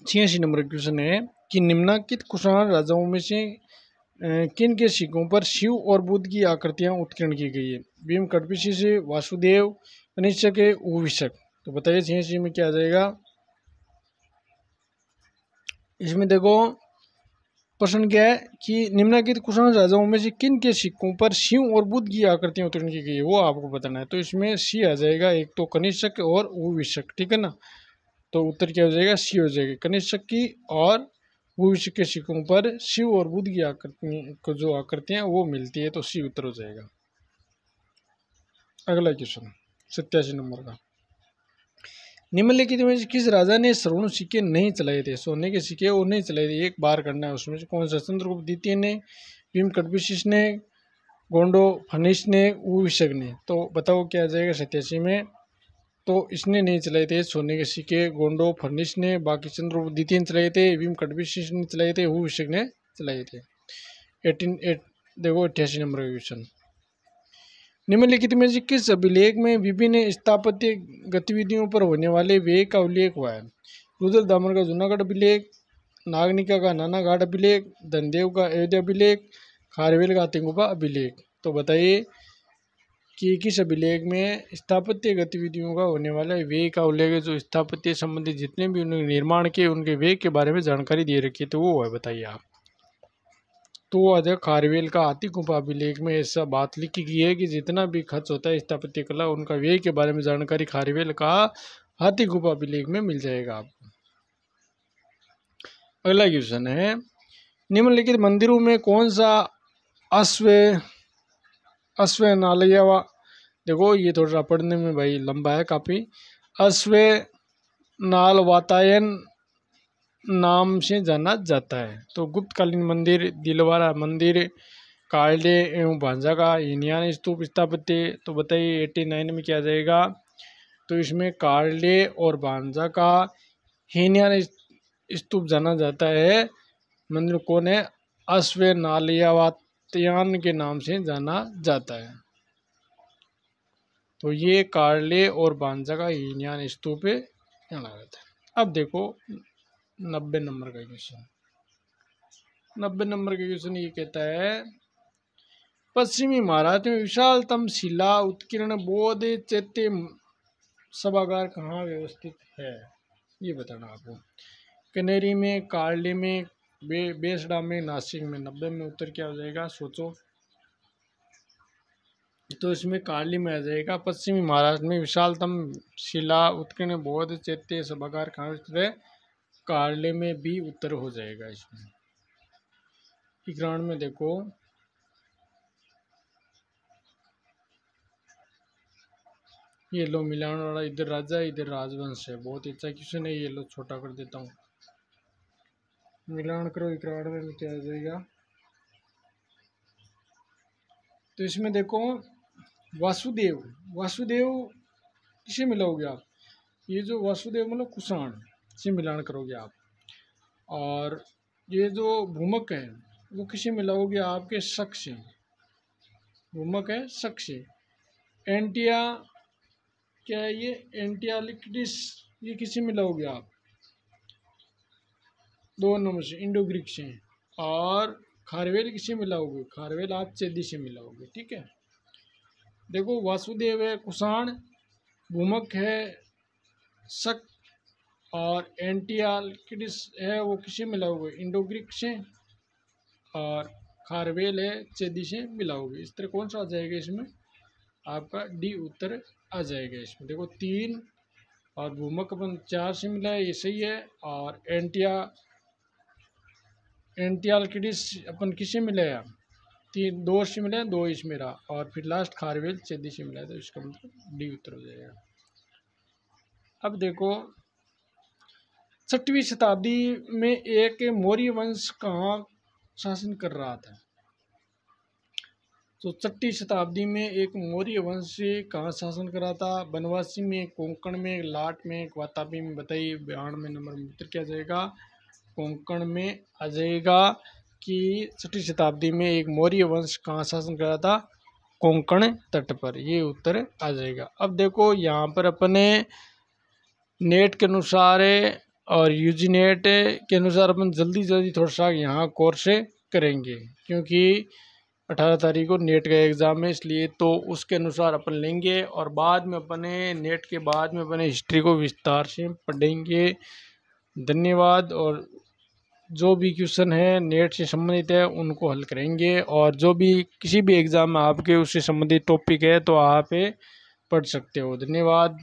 86 नंबर क्वेश्चन है कि निम्नलिखित कुषाण राजाओं में से किन के सिक्कों पर शिव और बुद्ध की आकृतियां उत्कीर्ण की गई है। भीम कटपिशी से, वासुदेव, कनिष्क, उविशक। तो बताइए 86 में क्या आ जाएगा। इसमें देखो प्रश्न क्या है कि निम्नलिखित कुषाण राजाओं में से किन के सिक्कों पर शिव और बुद्ध की आकृतियां उत्कीर्ण की गई है, वो आपको बताना है। तो इसमें सी आ जाएगा, एक तो कनिष्क और उविशक, ठीक है ना। तो उत्तर क्या हो जाएगा, सी हो जाएगा। कनिष्क की और भविष्य के सिक्कों पर शिव और बुद्ध की आकृति को जो आकृतियां वो मिलती है, तो सी उत्तर हो जाएगा। अगला क्वेश्चन 87 नंबर का। निम्नलिखित में से किस राजा ने स्वर्ण सिक्के नहीं चलाए थे, सोने के सिक्के वो नहीं चलाए थे। एक बार करना है उसमें से कौन सा, चंद्रगुप्त द्वितीय ने, भीम कटपिशिस ने, गोंडो फनिश ने, उविशक ने। तो बताओ क्या आ जाएगा 87 में। तो इसने नहीं चलाए थे सोने के सिक्के, गोंडो फर्निश ने, बाकी चंद्रगुप्त द्वितीय ने चलाए थे, भीम कटपिशिस ने चलाए थे, उविशक ने चलाए थे। 18 देखो 88 नंबर का क्वेश्चन। निम्नलिखित में से किस अभिलेख में विभिन्न स्थापत्य गतिविधियों पर होने वाले व्यय का उल्लेख हुआ है। रुद्रदामन का जूनागढ़ अभिलेख, नागनिका का नानाघाट अभिलेख, धनदेव का अयोध्या अभिलेख, खारवेल का हाथीगुफा अभिलेख। तो बताइए कि किस अभिलेख में स्थापत्य गतिविधियों का होने वाला व्यय का उल्लेख है, जो स्थापत्य संबंधी जितने भी उन्होंने निर्माण किए उनके व्यय के बारे में जानकारी दे रखी है, तो वो है बताइए आप। तो वो आ जाए खारवेल का हाथीगुफा अभिलेख में ऐसा बात लिखी गई है कि जितना भी खर्च होता है स्थापत्य कला उनका व्यय के बारे में जानकारी खारवेल का हाथीगुफा अभिलेख में मिल जाएगा आपको। अगला क्वेश्चन है, निम्नलिखित मंदिरों में कौन सा अश्वनालय, देखो ये थोड़ा पढ़ने में भाई लंबा है काफी। अश्वनाल वातायन नाम से जाना जाता है। तो गुप्तकालीन मंदिर, दिलवारा मंदिर, कार्ले एवं भांजा का हीनयान स्तूप स्थापत्य। तो बताइए 89 में क्या जाएगा। तो इसमें कार्ले और भांजा का हीनयान स्तूप जाना जाता है। मंदिर कौन है, अश्वनालियावातयान के नाम से जाना जाता है। तो ये कार्ले और बांजा का हीनयान स्तूप जाना जाता है। अब देखो 90 नंबर का क्वेश्चन। 90 नंबर का क्वेश्चन ये कहता है, पश्चिमी महाराष्ट्र में विशालतम शिला उत्कीर्ण बौद्ध चैत्य सभागार कहाँ व्यवस्थित है, ये बताना आपको। कनेरी में, कार्ले में, बेसडा में, नासिक में। 90 में उत्तर क्या हो जाएगा, सोचो। तो इसमें कार्ली में आ जाएगा। पश्चिमी महाराष्ट्र में विशालतम शिला उत्कीर्ण बौद्ध चैत्य सभागार कहाँ स्थित है, कार्ले में भी उत्तर हो जाएगा इसमें। 91 में देखो, ये लो मिलान वाला, इधर राजा इधर राजवंश है। बहुत ही अच्छा क्वेश्चन है, ये लो छोटा कर देता हूँ। मिलान करो 91 में क्या आ जाएगा। तो इसमें देखो वासुदेव, वासुदेव किसे मिलाओगे आप, ये जो वासुदेव मतलब कुषाण से मिलान करोगे आप। और ये जो भूमक है वो किसे मिलाओगे, आपके शक से। भूमक है शक से। एंटिया क्या है ये, एंटियालिक्टिस, ये किसी में लाओगे आप, 2 नंबर से इंडो ग्रीक से। और खारवेल किसी में लाओगे, खारवेल आप चेदी से मिलाओगे। ठीक है, देखो वासुदेव है कुषाण, भूमक है शक, और एंटियालिक्टिस है वो किसी में लाओगे, इंडो ग्रीक से। और खारवेल है चेदी से मिलाओगे। इस तरह कौन सा आ जाएगा इसमें, आपका डी उत्तर आ जाएगा इसमें। देखो 3 और भूमक अपन 4 से मिला है, ये सही है। और एंटियालकिडिस अपन किससे मिला है, 2 से मिला है, 2 इसमें रहा। और फिर लास्ट खारवेल चेदी से मिला है, तो इसका मतलब डी उत्तर हो जाएगा। अब देखो 6वीं शताब्दी में एक मौर्य वंश कहाँ शासन कर रहा था। तो 6वीं शताब्दी में एक मौर्य वंश कहाँ शासन कर रहा था, बनवासी में, कोंकण में, लाट में, वातापी में। बताइए 92 नंबर में उत्तर क्या जाएगा, कोंकण में आ जाएगा। कि 6वीं शताब्दी में एक मौर्य वंश कहाँ शासन कर रहा था, कोंकण तट पर, ये उत्तर आ जाएगा। अब देखो यहाँ पर अपने नेट के अनुसार और यूजी नेट के अनुसार अपन जल्दी जल्दी थोड़ा सा यहाँ कोर्स करेंगे, क्योंकि 18 तारीख को नेट का एग्ज़ाम है, इसलिए तो उसके अनुसार अपन लेंगे। और बाद में अपने नेट के बाद में अपने हिस्ट्री को विस्तार से पढ़ेंगे। धन्यवाद। और जो भी क्वेश्चन है नेट से संबंधित है उनको हल करेंगे, और जो भी किसी भी एग्ज़ाम में आपके उससे संबंधित टॉपिक है तो आप पढ़ सकते हो। धन्यवाद।